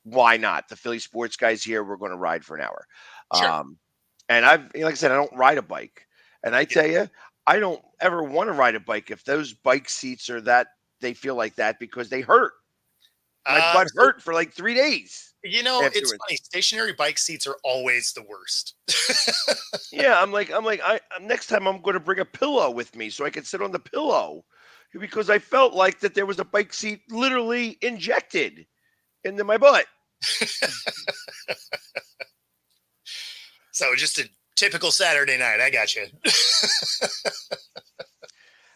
Speaker 2: Why not? The Philly sports guys here, we're going to ride for an hour.
Speaker 1: Sure.
Speaker 2: And like I said, I don't ride a bike. And I tell you, I don't ever want to ride a bike if those bike seats are they feel like that because they hurt. My butt hurt for like 3 days.
Speaker 1: It's funny. Stationary bike seats are always the worst.
Speaker 2: Yeah, I'm like, next time I'm going to bring a pillow with me so I can sit on the pillow because I felt like that there was a bike seat literally injected into my butt.
Speaker 1: So just a typical Saturday night. I got you.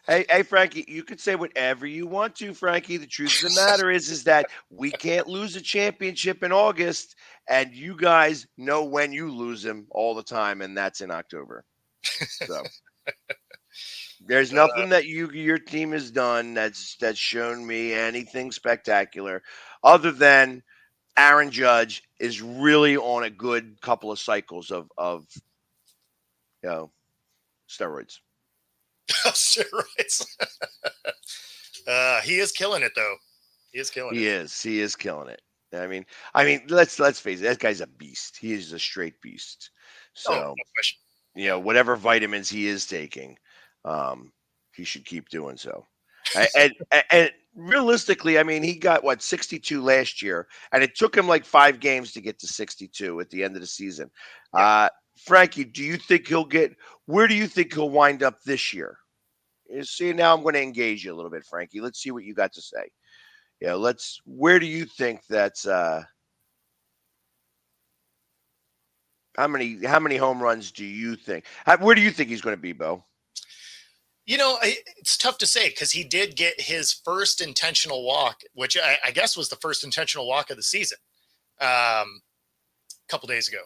Speaker 2: Hey, Frankie, you could say whatever you want to, Frankie. The truth of the matter is that we can't lose a championship in August, and you guys know when you lose them all the time, and that's in October. So there's nothing that your team has done that's shown me anything spectacular, other than Aaron Judge is really on a good couple of cycles of steroids.
Speaker 1: Steroids. He is killing it, though. He is killing it.
Speaker 2: He is killing it. I mean, let's face it. That guy's a beast. He is a straight beast. So,
Speaker 1: no question.
Speaker 2: Whatever vitamins he is taking, he should keep doing so. And realistically, I mean, he got 62 last year, and it took him like 5 games to get to 62 at the end of the season. Frankie, do you think he'll get? Where do you think he'll wind up this year? See, now I'm going to engage you a little bit, Frankie. Let's see what you got to say. Yeah, let's. Where do you think that's? How many home runs do you think? Where do you think he's going to be, Bo?
Speaker 1: It's tough to say because he did get his first intentional walk, which I guess was the first intentional walk of the season, a couple days ago.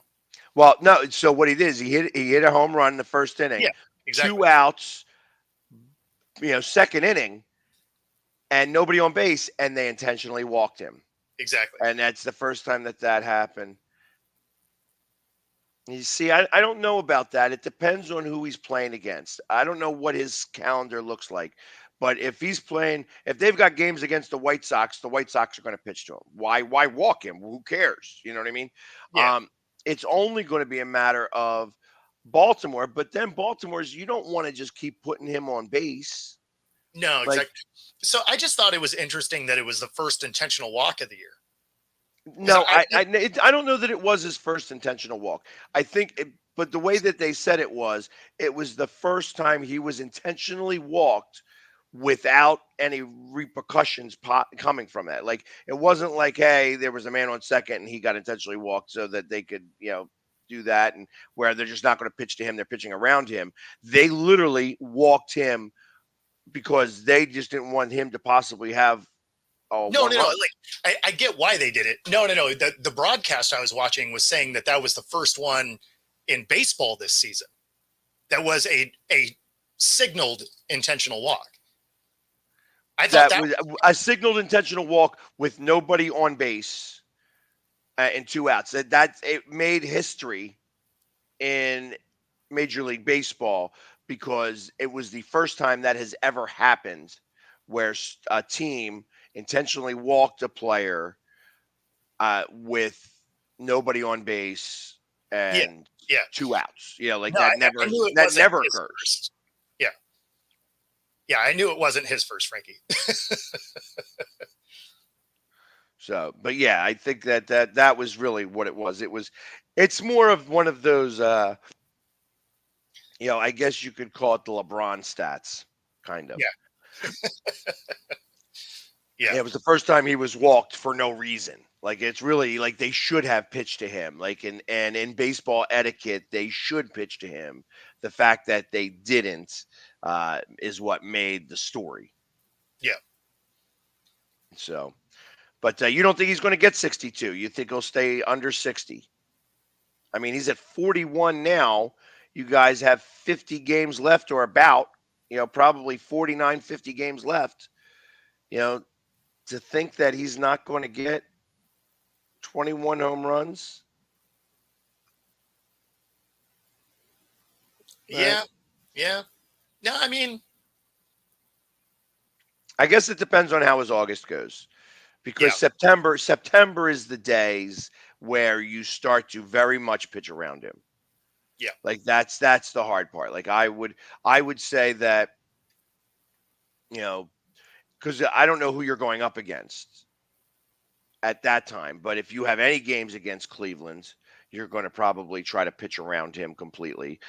Speaker 2: Well, no. So what he did is he hit a home run in the first inning.
Speaker 1: Yeah, exactly.
Speaker 2: 2 outs. Second inning, and nobody on base, and they intentionally walked him.
Speaker 1: Exactly.
Speaker 2: And that's the first time that happened. You see, I don't know about that. It depends on who he's playing against. I don't know what his calendar looks like. But if they've got games against the White Sox are going to pitch to him. Why walk him? Who cares? You know what I mean?
Speaker 1: Yeah.
Speaker 2: It's only going to be a matter of Baltimore, but then you don't want to just keep putting him on base.
Speaker 1: No, exactly. So I just thought it was interesting that it was the first intentional walk of the year.
Speaker 2: No, I don't know that it was his first intentional walk. I think, but the way that they said it was the first time he was intentionally walked without any repercussions coming from that. Like, it wasn't like, hey, there was a man on second and he got intentionally walked so that they could, do that, and where they're just not going to pitch to him, they're pitching around him. They literally walked him because they just didn't want him to possibly have.
Speaker 1: No. Like, I get why they did it. No. The broadcast I was watching was saying that was the first one in baseball this season that was a signaled intentional walk. I thought that
Speaker 2: was a signaled intentional walk with nobody on base and 2 outs. That it made history in Major League Baseball because it was the first time that has ever happened where a team intentionally walked a player with nobody on base and 2 outs. That never occurs.
Speaker 1: First. Yeah, I knew it wasn't his first, Frankie.
Speaker 2: So, but yeah, I think that was really what it was. It's more of one of those, I guess you could call it the LeBron stats, kind of.
Speaker 1: Yeah.
Speaker 2: Yeah, it was the first time he was walked for no reason. Like, it's really like they should have pitched to him. Like, and in baseball etiquette, they should pitch to him. The fact that they didn't is what made the story.
Speaker 1: Yeah.
Speaker 2: So, but you don't think he's going to get 62? You think he'll stay under 60? I mean, he's at 41 now. You guys have 50 games left or about, probably 49, 50 games left. To think that he's not going to get 21 home runs.
Speaker 1: Yeah. Yeah. No, I mean,
Speaker 2: I guess it depends on how his August goes, because September is the days where you start to very much pitch around him.
Speaker 1: Yeah.
Speaker 2: Like, that's the hard part. Like, I would say that, because I don't know who you're going up against at that time. But if you have any games against Cleveland, you're going to probably try to pitch around him completely.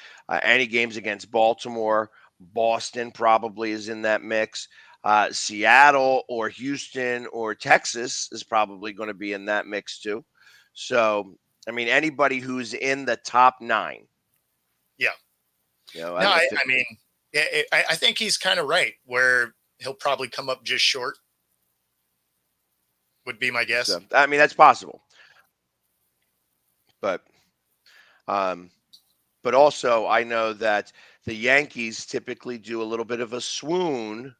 Speaker 2: Any games against Baltimore, Boston probably is in that mix. Seattle or Houston or Texas is probably going to be in that mix too. So, I mean, anybody who's in the top 9. Yeah.
Speaker 1: I think he's kind of right where he'll probably come up just short. Would be my guess.
Speaker 2: So, I mean, that's possible. But also I know that the Yankees typically do a little bit of a swoon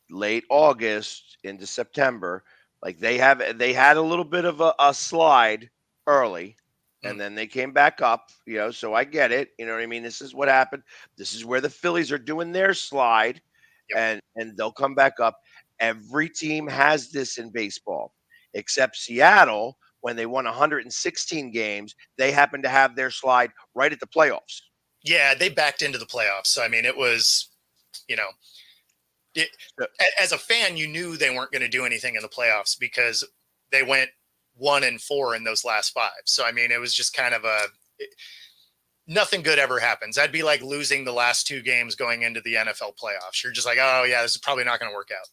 Speaker 2: late August into September. Like, they had a little bit of a slide early, and then they came back up, so I get it. You know what I mean? This is what happened. This is where the Phillies are doing their slide, and they'll come back up. Every team has this in baseball, except Seattle. When they won 116 games, they happened to have their slide right at the playoffs.
Speaker 1: Yeah, they backed into the playoffs. So, I mean, it was, As a fan, you knew they weren't going to do anything in the playoffs because they went 1-4 in those last 5. So, I mean, it was just kind of nothing good ever happens. That'd be like losing the last 2 games going into the NFL playoffs. You're just like, oh yeah, this is probably not going to work out.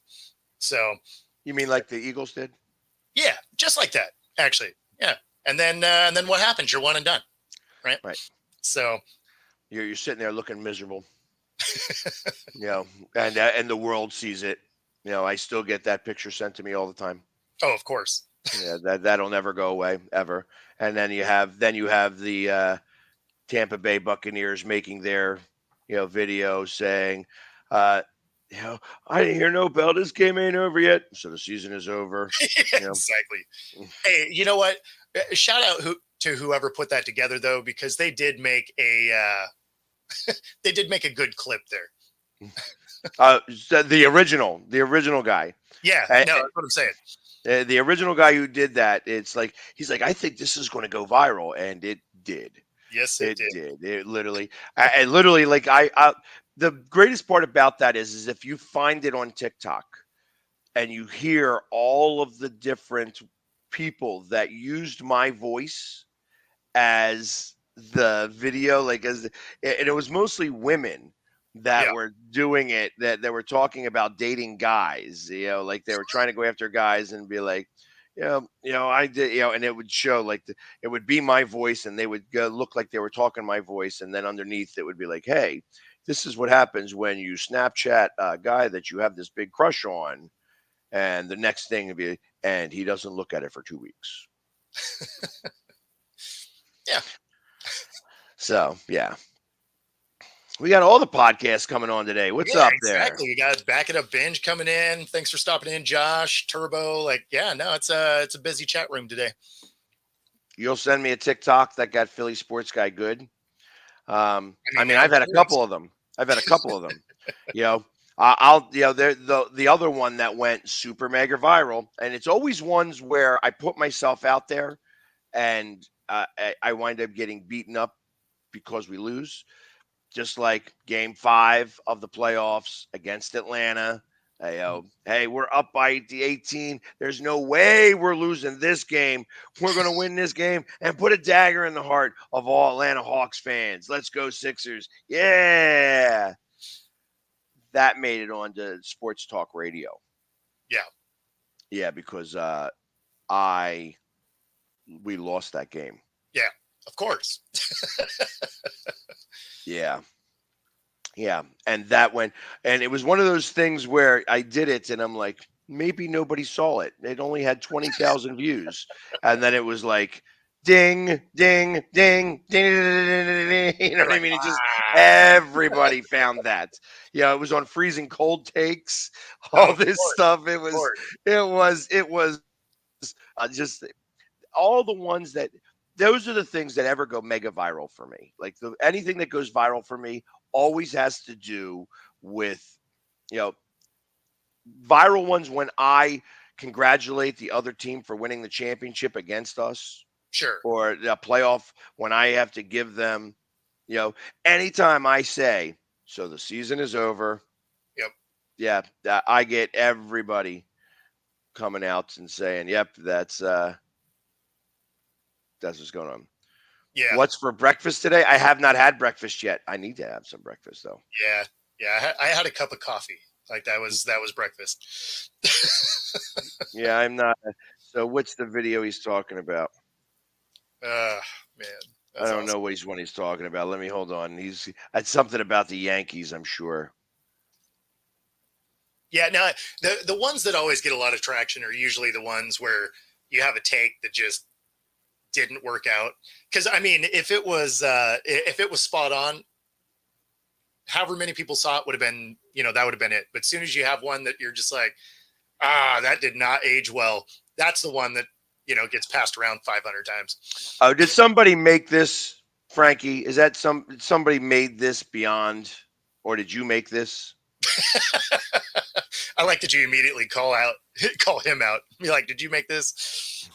Speaker 1: So
Speaker 2: you mean like the Eagles did?
Speaker 1: Yeah, just like that, actually. Yeah. And then what happens? You're one and done. Right.
Speaker 2: Right.
Speaker 1: So
Speaker 2: you're sitting there looking miserable, and the world sees it. I still get that picture sent to me all the time.
Speaker 1: Oh, of course.
Speaker 2: Yeah, that'll never go away ever. And then you have the Tampa Bay Buccaneers making their video saying, I didn't hear no bell. This game ain't over yet, so the season is over.
Speaker 1: Exactly. Hey, you know what? Shout out to whoever put that together, though, because they did make a good clip there.
Speaker 2: The original guy.
Speaker 1: Yeah, no, that's what I'm saying.
Speaker 2: The original guy who did that, it's like he's like, I think this is going to go viral, and it did.
Speaker 1: Yes, it did.
Speaker 2: It literally, like the greatest part about that is if you find it on TikTok and you hear all of the different people that used my voice as the video, and it was mostly women that were doing it, that were talking about dating guys, like they were trying to go after guys and be like, I did, and it would show it would be my voice, and they would look like they were talking my voice, and then underneath it would be like, hey, this is what happens when you Snapchat a guy that you have this big crush on, and the next thing would be, and he doesn't look at it for 2 weeks.
Speaker 1: Yeah.
Speaker 2: So yeah. We got all the podcasts coming on today. What's up there?
Speaker 1: Exactly. We got Back It Up Binge coming in. Thanks for stopping in, Josh. Turbo. It's a busy chat room today.
Speaker 2: You'll send me a TikTok that got Philly sports guy good. I've had a couple of them. The other one that went super mega viral, and it's always ones where I put myself out there, and I wind up getting beaten up because we lose. Just like game 5 of the playoffs against Atlanta. Hey, we're up by 18. There's no way we're losing this game. We're going to win this game and put a dagger in the heart of all Atlanta Hawks fans. Let's go Sixers. Yeah. That made it onto sports talk radio.
Speaker 1: Yeah.
Speaker 2: Yeah, because we lost that game.
Speaker 1: Yeah, of course.
Speaker 2: Yeah. And that went, and it was one of those things where I did it and I'm like, maybe nobody saw it. It only had 20,000 views. And then it was like, ding, ding, ding, ding, ding, ding. You know what I mean? It just, everybody found that. It was on freezing cold takes, all this stuff. It was just all the ones that, those are the things that ever go mega viral for me. Like anything that goes viral for me always has to do with, viral ones when I congratulate the other team for winning the championship against us.
Speaker 1: Sure.
Speaker 2: Or the playoff when I have to give them, anytime I say, so the season is over.
Speaker 1: Yep.
Speaker 2: Yeah. I get everybody coming out and saying, yep, that's what's going on.
Speaker 1: Yeah.
Speaker 2: What's for breakfast today? I have not had breakfast yet. I need to have some breakfast though.
Speaker 1: Yeah. I had a cup of coffee. Like that was breakfast.
Speaker 2: Yeah, I'm not. So what's the video he's talking about?
Speaker 1: Man.
Speaker 2: I don't know what he's talking about. Let me hold on. It's something about the Yankees, I'm sure.
Speaker 1: Yeah, no, the ones that always get a lot of traction are usually the ones where you have a take that just didn't work out. Because I mean, if it was spot on, however many people saw it would have been, that would have been it. But as soon as you have one that you're just like, that did not age well, that's the one that gets passed around 500 times.
Speaker 2: Oh, did somebody make this, Frankie? Is that somebody made this beyond, or did you make this?
Speaker 1: I like that you immediately call him out. Be like, did you make this?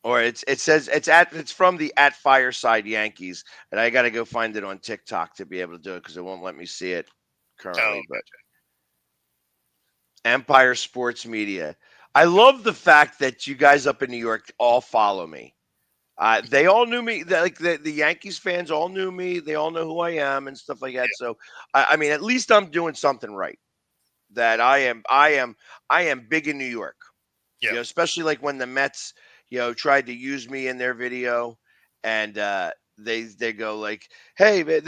Speaker 2: Or it says it's from the @Fireside Yankees, and I got to go find it on TikTok to be able to do it because it won't let me see it currently.
Speaker 1: Oh,
Speaker 2: but Empire Sports Media. I love the fact that you guys up in New York all follow me. They all knew me. Like the Yankees fans all knew me. They all know who I am and stuff like that. So I mean, at least I'm doing something right. That I am big in New York.
Speaker 1: Yeah.
Speaker 2: Especially like when the Mets, tried to use me in their video, and they go like, "Hey, man,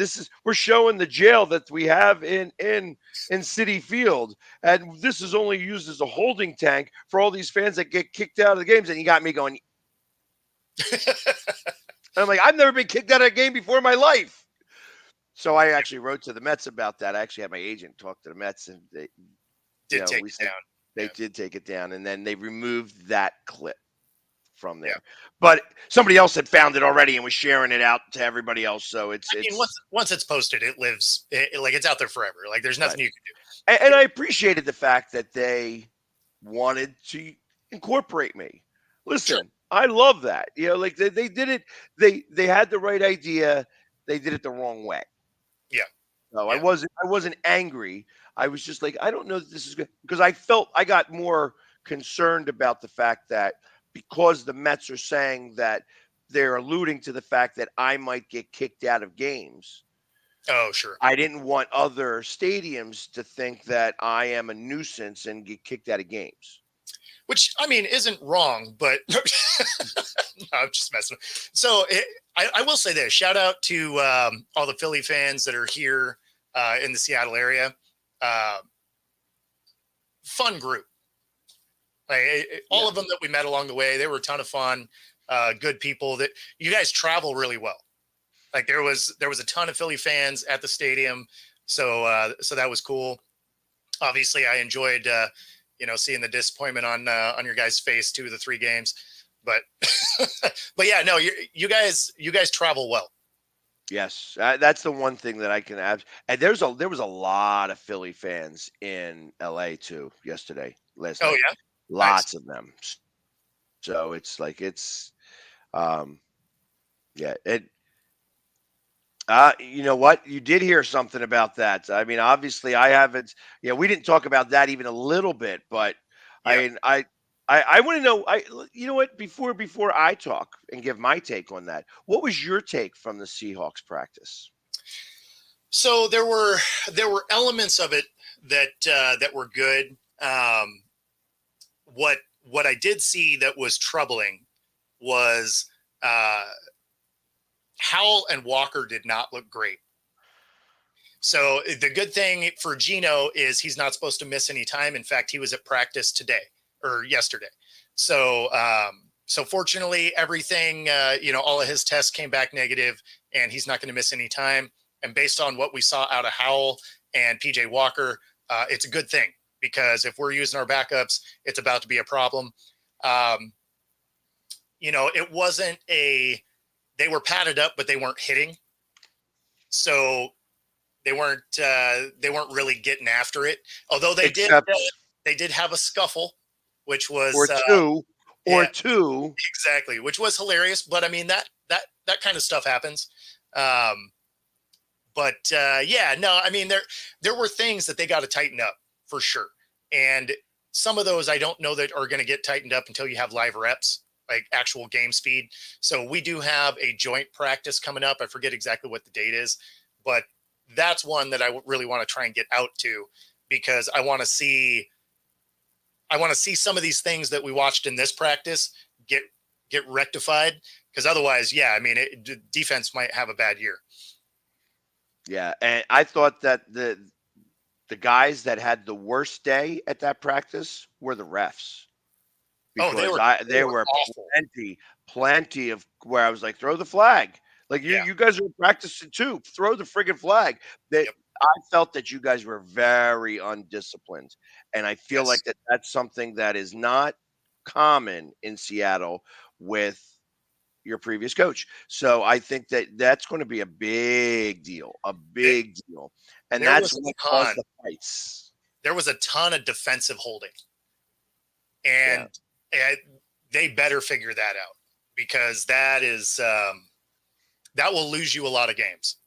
Speaker 2: we're showing the jail that we have in City Field, and this is only used as a holding tank for all these fans that get kicked out of the games." And you got me going. And I'm like, I've never been kicked out of a game before in my life. So I actually wrote to the Mets about that. I actually had my agent talk to the Mets, and they,
Speaker 1: Did take
Speaker 2: we
Speaker 1: it
Speaker 2: said
Speaker 1: down.
Speaker 2: they did take it down, and then they removed that clip from
Speaker 1: Yeah.
Speaker 2: there. But somebody else had found it already and was sharing it out to everybody else. So
Speaker 1: I mean, once it's posted, it lives like it's out there forever. Like there's nothing
Speaker 2: right.
Speaker 1: you can do.
Speaker 2: And I appreciated the fact that they wanted to incorporate me. Listen,
Speaker 1: Sure.
Speaker 2: I love that. Like they did it. They had the right idea. They did it the wrong way.
Speaker 1: Yeah.
Speaker 2: No,
Speaker 1: Yeah.
Speaker 2: I wasn't angry. I was just like, I don't know that this is good, because I got more concerned about the fact that because the Mets are saying that they're alluding to the fact that I might get kicked out of games.
Speaker 1: Oh, sure.
Speaker 2: I didn't want other stadiums to think that I am a nuisance and get kicked out of games.
Speaker 1: Which I mean isn't wrong, but no, I'm just messing. So I will say this: shout out to all the Philly fans that are here in the Seattle area. Uh, Fun group. Like all of them that we met along the way, they were a ton of fun. Good people. That you guys travel really well. Like there was a ton of Philly fans at the stadium, so that was cool. Obviously, I enjoyed seeing the disappointment on your guys' face 2 of the 3 games, but but yeah, no, you guys travel well.
Speaker 2: Yes, that's the one thing that I can add. And there was a lot of Philly fans in LA too last
Speaker 1: Oh
Speaker 2: night.
Speaker 1: yeah, nice.
Speaker 2: Lots of them. So it's like um yeah, you know what? You did hear something about that. I mean, obviously I haven't, we didn't talk about that even a little bit, but
Speaker 1: Yeah.
Speaker 2: I want to know, you know what, before I talk and give my take on that, what was your take from the Seahawks practice?
Speaker 1: So there were elements of it that were good. What I did see that was troubling was Howell and Walker did not look great. So the good thing for Gino is he's not supposed to miss any time. In fact, he was at practice today or yesterday. So fortunately, everything, all of his tests came back negative, and he's not going to miss any time. And based on what we saw out of Howell and PJ Walker, it's a good thing, because if we're using our backups, it's about to be a problem. It wasn't they were padded up, but they weren't hitting. So they weren't really getting after it. Although they did have a scuffle, which was
Speaker 2: or two
Speaker 1: exactly, which was hilarious. But I mean that kind of stuff happens. No, I mean there were things that they got to tighten up for sure, and some of those I don't know that are going to get tightened up until you have live reps, like actual game speed. So we do have a joint practice coming up. I forget exactly what the date is, but that's one that I really want to try and get out to, because I want to see some of these things that we watched in this practice get rectified. Because otherwise, I mean, defense might have a bad year.
Speaker 2: Yeah, and I thought that the guys that had the worst day at that practice were the refs, because they were
Speaker 1: awful.
Speaker 2: plenty of where I was like, throw the flag. Like you guys are practicing too. Throw the friggin' flag. That I felt that you guys were very undisciplined, and I feel like that's something that is not common in Seattle with your previous coach. So I think that that's going to be a big deal, and that's what caused the fights.
Speaker 1: There was a ton of defensive holding, and they better figure that out, because that is that will lose you a lot of games.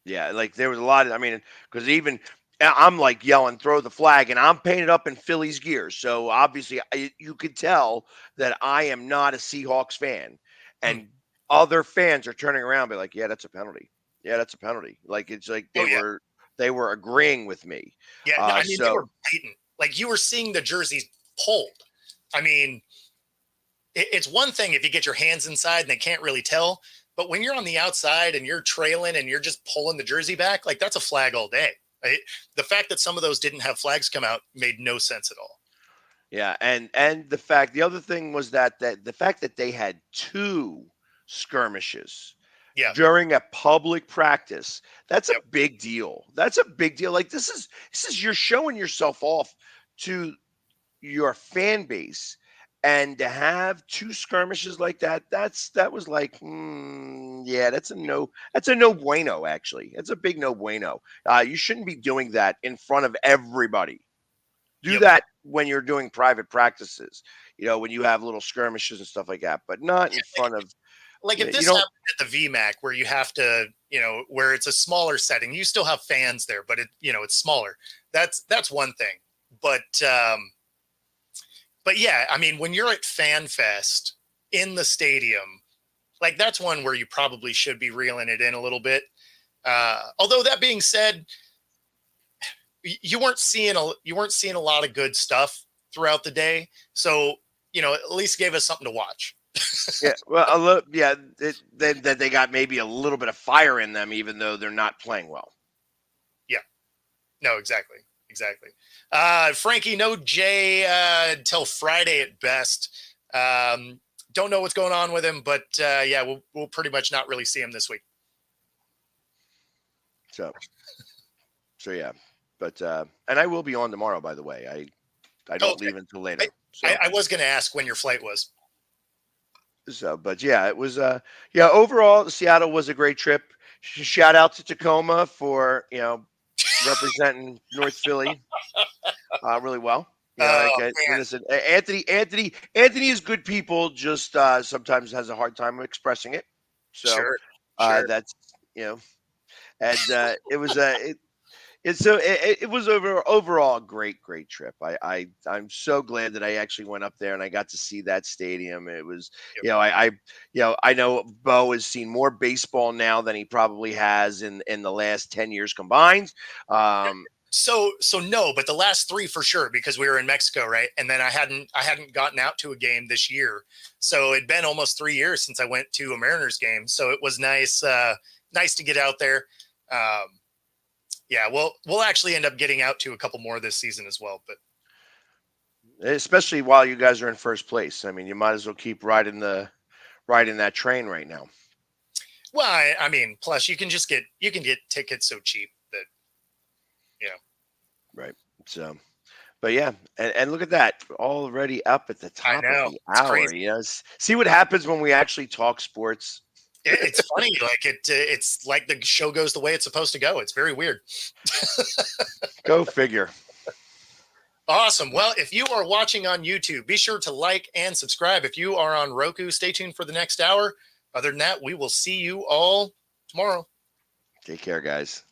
Speaker 2: Yeah, like there was a lot of, I mean, because even I'm like yelling, throw the flag, and I'm painted up in Phillies gear. So obviously, you could tell that I am not a Seahawks fan.
Speaker 1: Hmm.
Speaker 2: And other fans are turning around, and be like, "Yeah, that's a penalty. Yeah, that's a penalty." Like it's like
Speaker 1: Oh yeah,
Speaker 2: they were agreeing with me.
Speaker 1: yeah. No, I mean, they
Speaker 2: So
Speaker 1: were blatant. Like you were seeing the jerseys pulled. I mean, it's one thing if you get your hands inside and they can't really tell, but when you're on the outside and you're trailing and you're just pulling the jersey back, like that's a flag all day. Right? The fact that some of those didn't have flags come out made no sense at all.
Speaker 2: yeah, and the other thing was that the fact that they had two skirmishes
Speaker 1: Yeah.
Speaker 2: during a public practice, that's a
Speaker 1: Yep.
Speaker 2: big deal. That's a big deal. Like this is you're showing yourself off to your fan base, and to have two skirmishes like that, that was like, yeah, that's a no bueno. Actually, it's a big no bueno. You shouldn't be doing that in front of everybody. Do
Speaker 1: Yep.
Speaker 2: that when you're doing private practices, when you have little skirmishes and stuff like that, but not in front of,
Speaker 1: Like if
Speaker 2: you
Speaker 1: this
Speaker 2: don't.
Speaker 1: happened at the VMAC where you have to, where it's a smaller setting, you still have fans there, but it's smaller. That's one thing. But yeah, I mean, when you're at Fan Fest in the stadium, like that's one where you probably should be reeling it in a little bit. Although that being said, you weren't seeing a lot of good stuff throughout the day, so at least gave us something to watch.
Speaker 2: Yeah, well, a little, yeah, that they got maybe a little bit of fire in them, even though they're not playing well.
Speaker 1: Yeah, no, exactly. Frankie, no Jay until Friday at best. Don't know what's going on with him, but yeah, we'll pretty much not really see him this week.
Speaker 2: So yeah, but and I will be on tomorrow. By the way, I don't
Speaker 1: Okay.
Speaker 2: leave until later.
Speaker 1: I was going to ask when your flight was.
Speaker 2: But yeah, it was. Yeah, overall, Seattle was a great trip. Shout out to Tacoma for representing North Philly really well.
Speaker 1: Oh man,
Speaker 2: Listen, Anthony is good people. Just sometimes has a hard time expressing it. So
Speaker 1: sure.
Speaker 2: that's and it was it was overall a great trip. I'm so glad that I actually went up there and I got to see that stadium. It was
Speaker 1: Yep.
Speaker 2: I know Bo has seen more baseball now than he probably has in the last 10 years combined.
Speaker 1: So no, but the last three for sure because we were in Mexico, right? And then I hadn't gotten out to a game this year, so it'd been almost 3 years since I went to a Mariners game. So it was nice to get out there. Yeah, we'll actually end up getting out to a couple more this season as well. But
Speaker 2: Especially while you guys are in first place. I mean, you might as well keep riding that train right now.
Speaker 1: well, I mean, plus you can get tickets so cheap that
Speaker 2: Right. So, but yeah, and look at that, already up at the
Speaker 1: I
Speaker 2: top of
Speaker 1: know
Speaker 2: the
Speaker 1: it's
Speaker 2: hour.
Speaker 1: crazy.
Speaker 2: See what happens when we actually talk sports.
Speaker 1: It's funny, like it's like the show goes the way it's supposed to go. It's very weird.
Speaker 2: Go figure.
Speaker 1: Awesome. Well, if you are watching on YouTube, be sure to like and subscribe. If you are on Roku, stay tuned for the next hour. Other than that, we will see you all tomorrow.
Speaker 2: Take care, guys.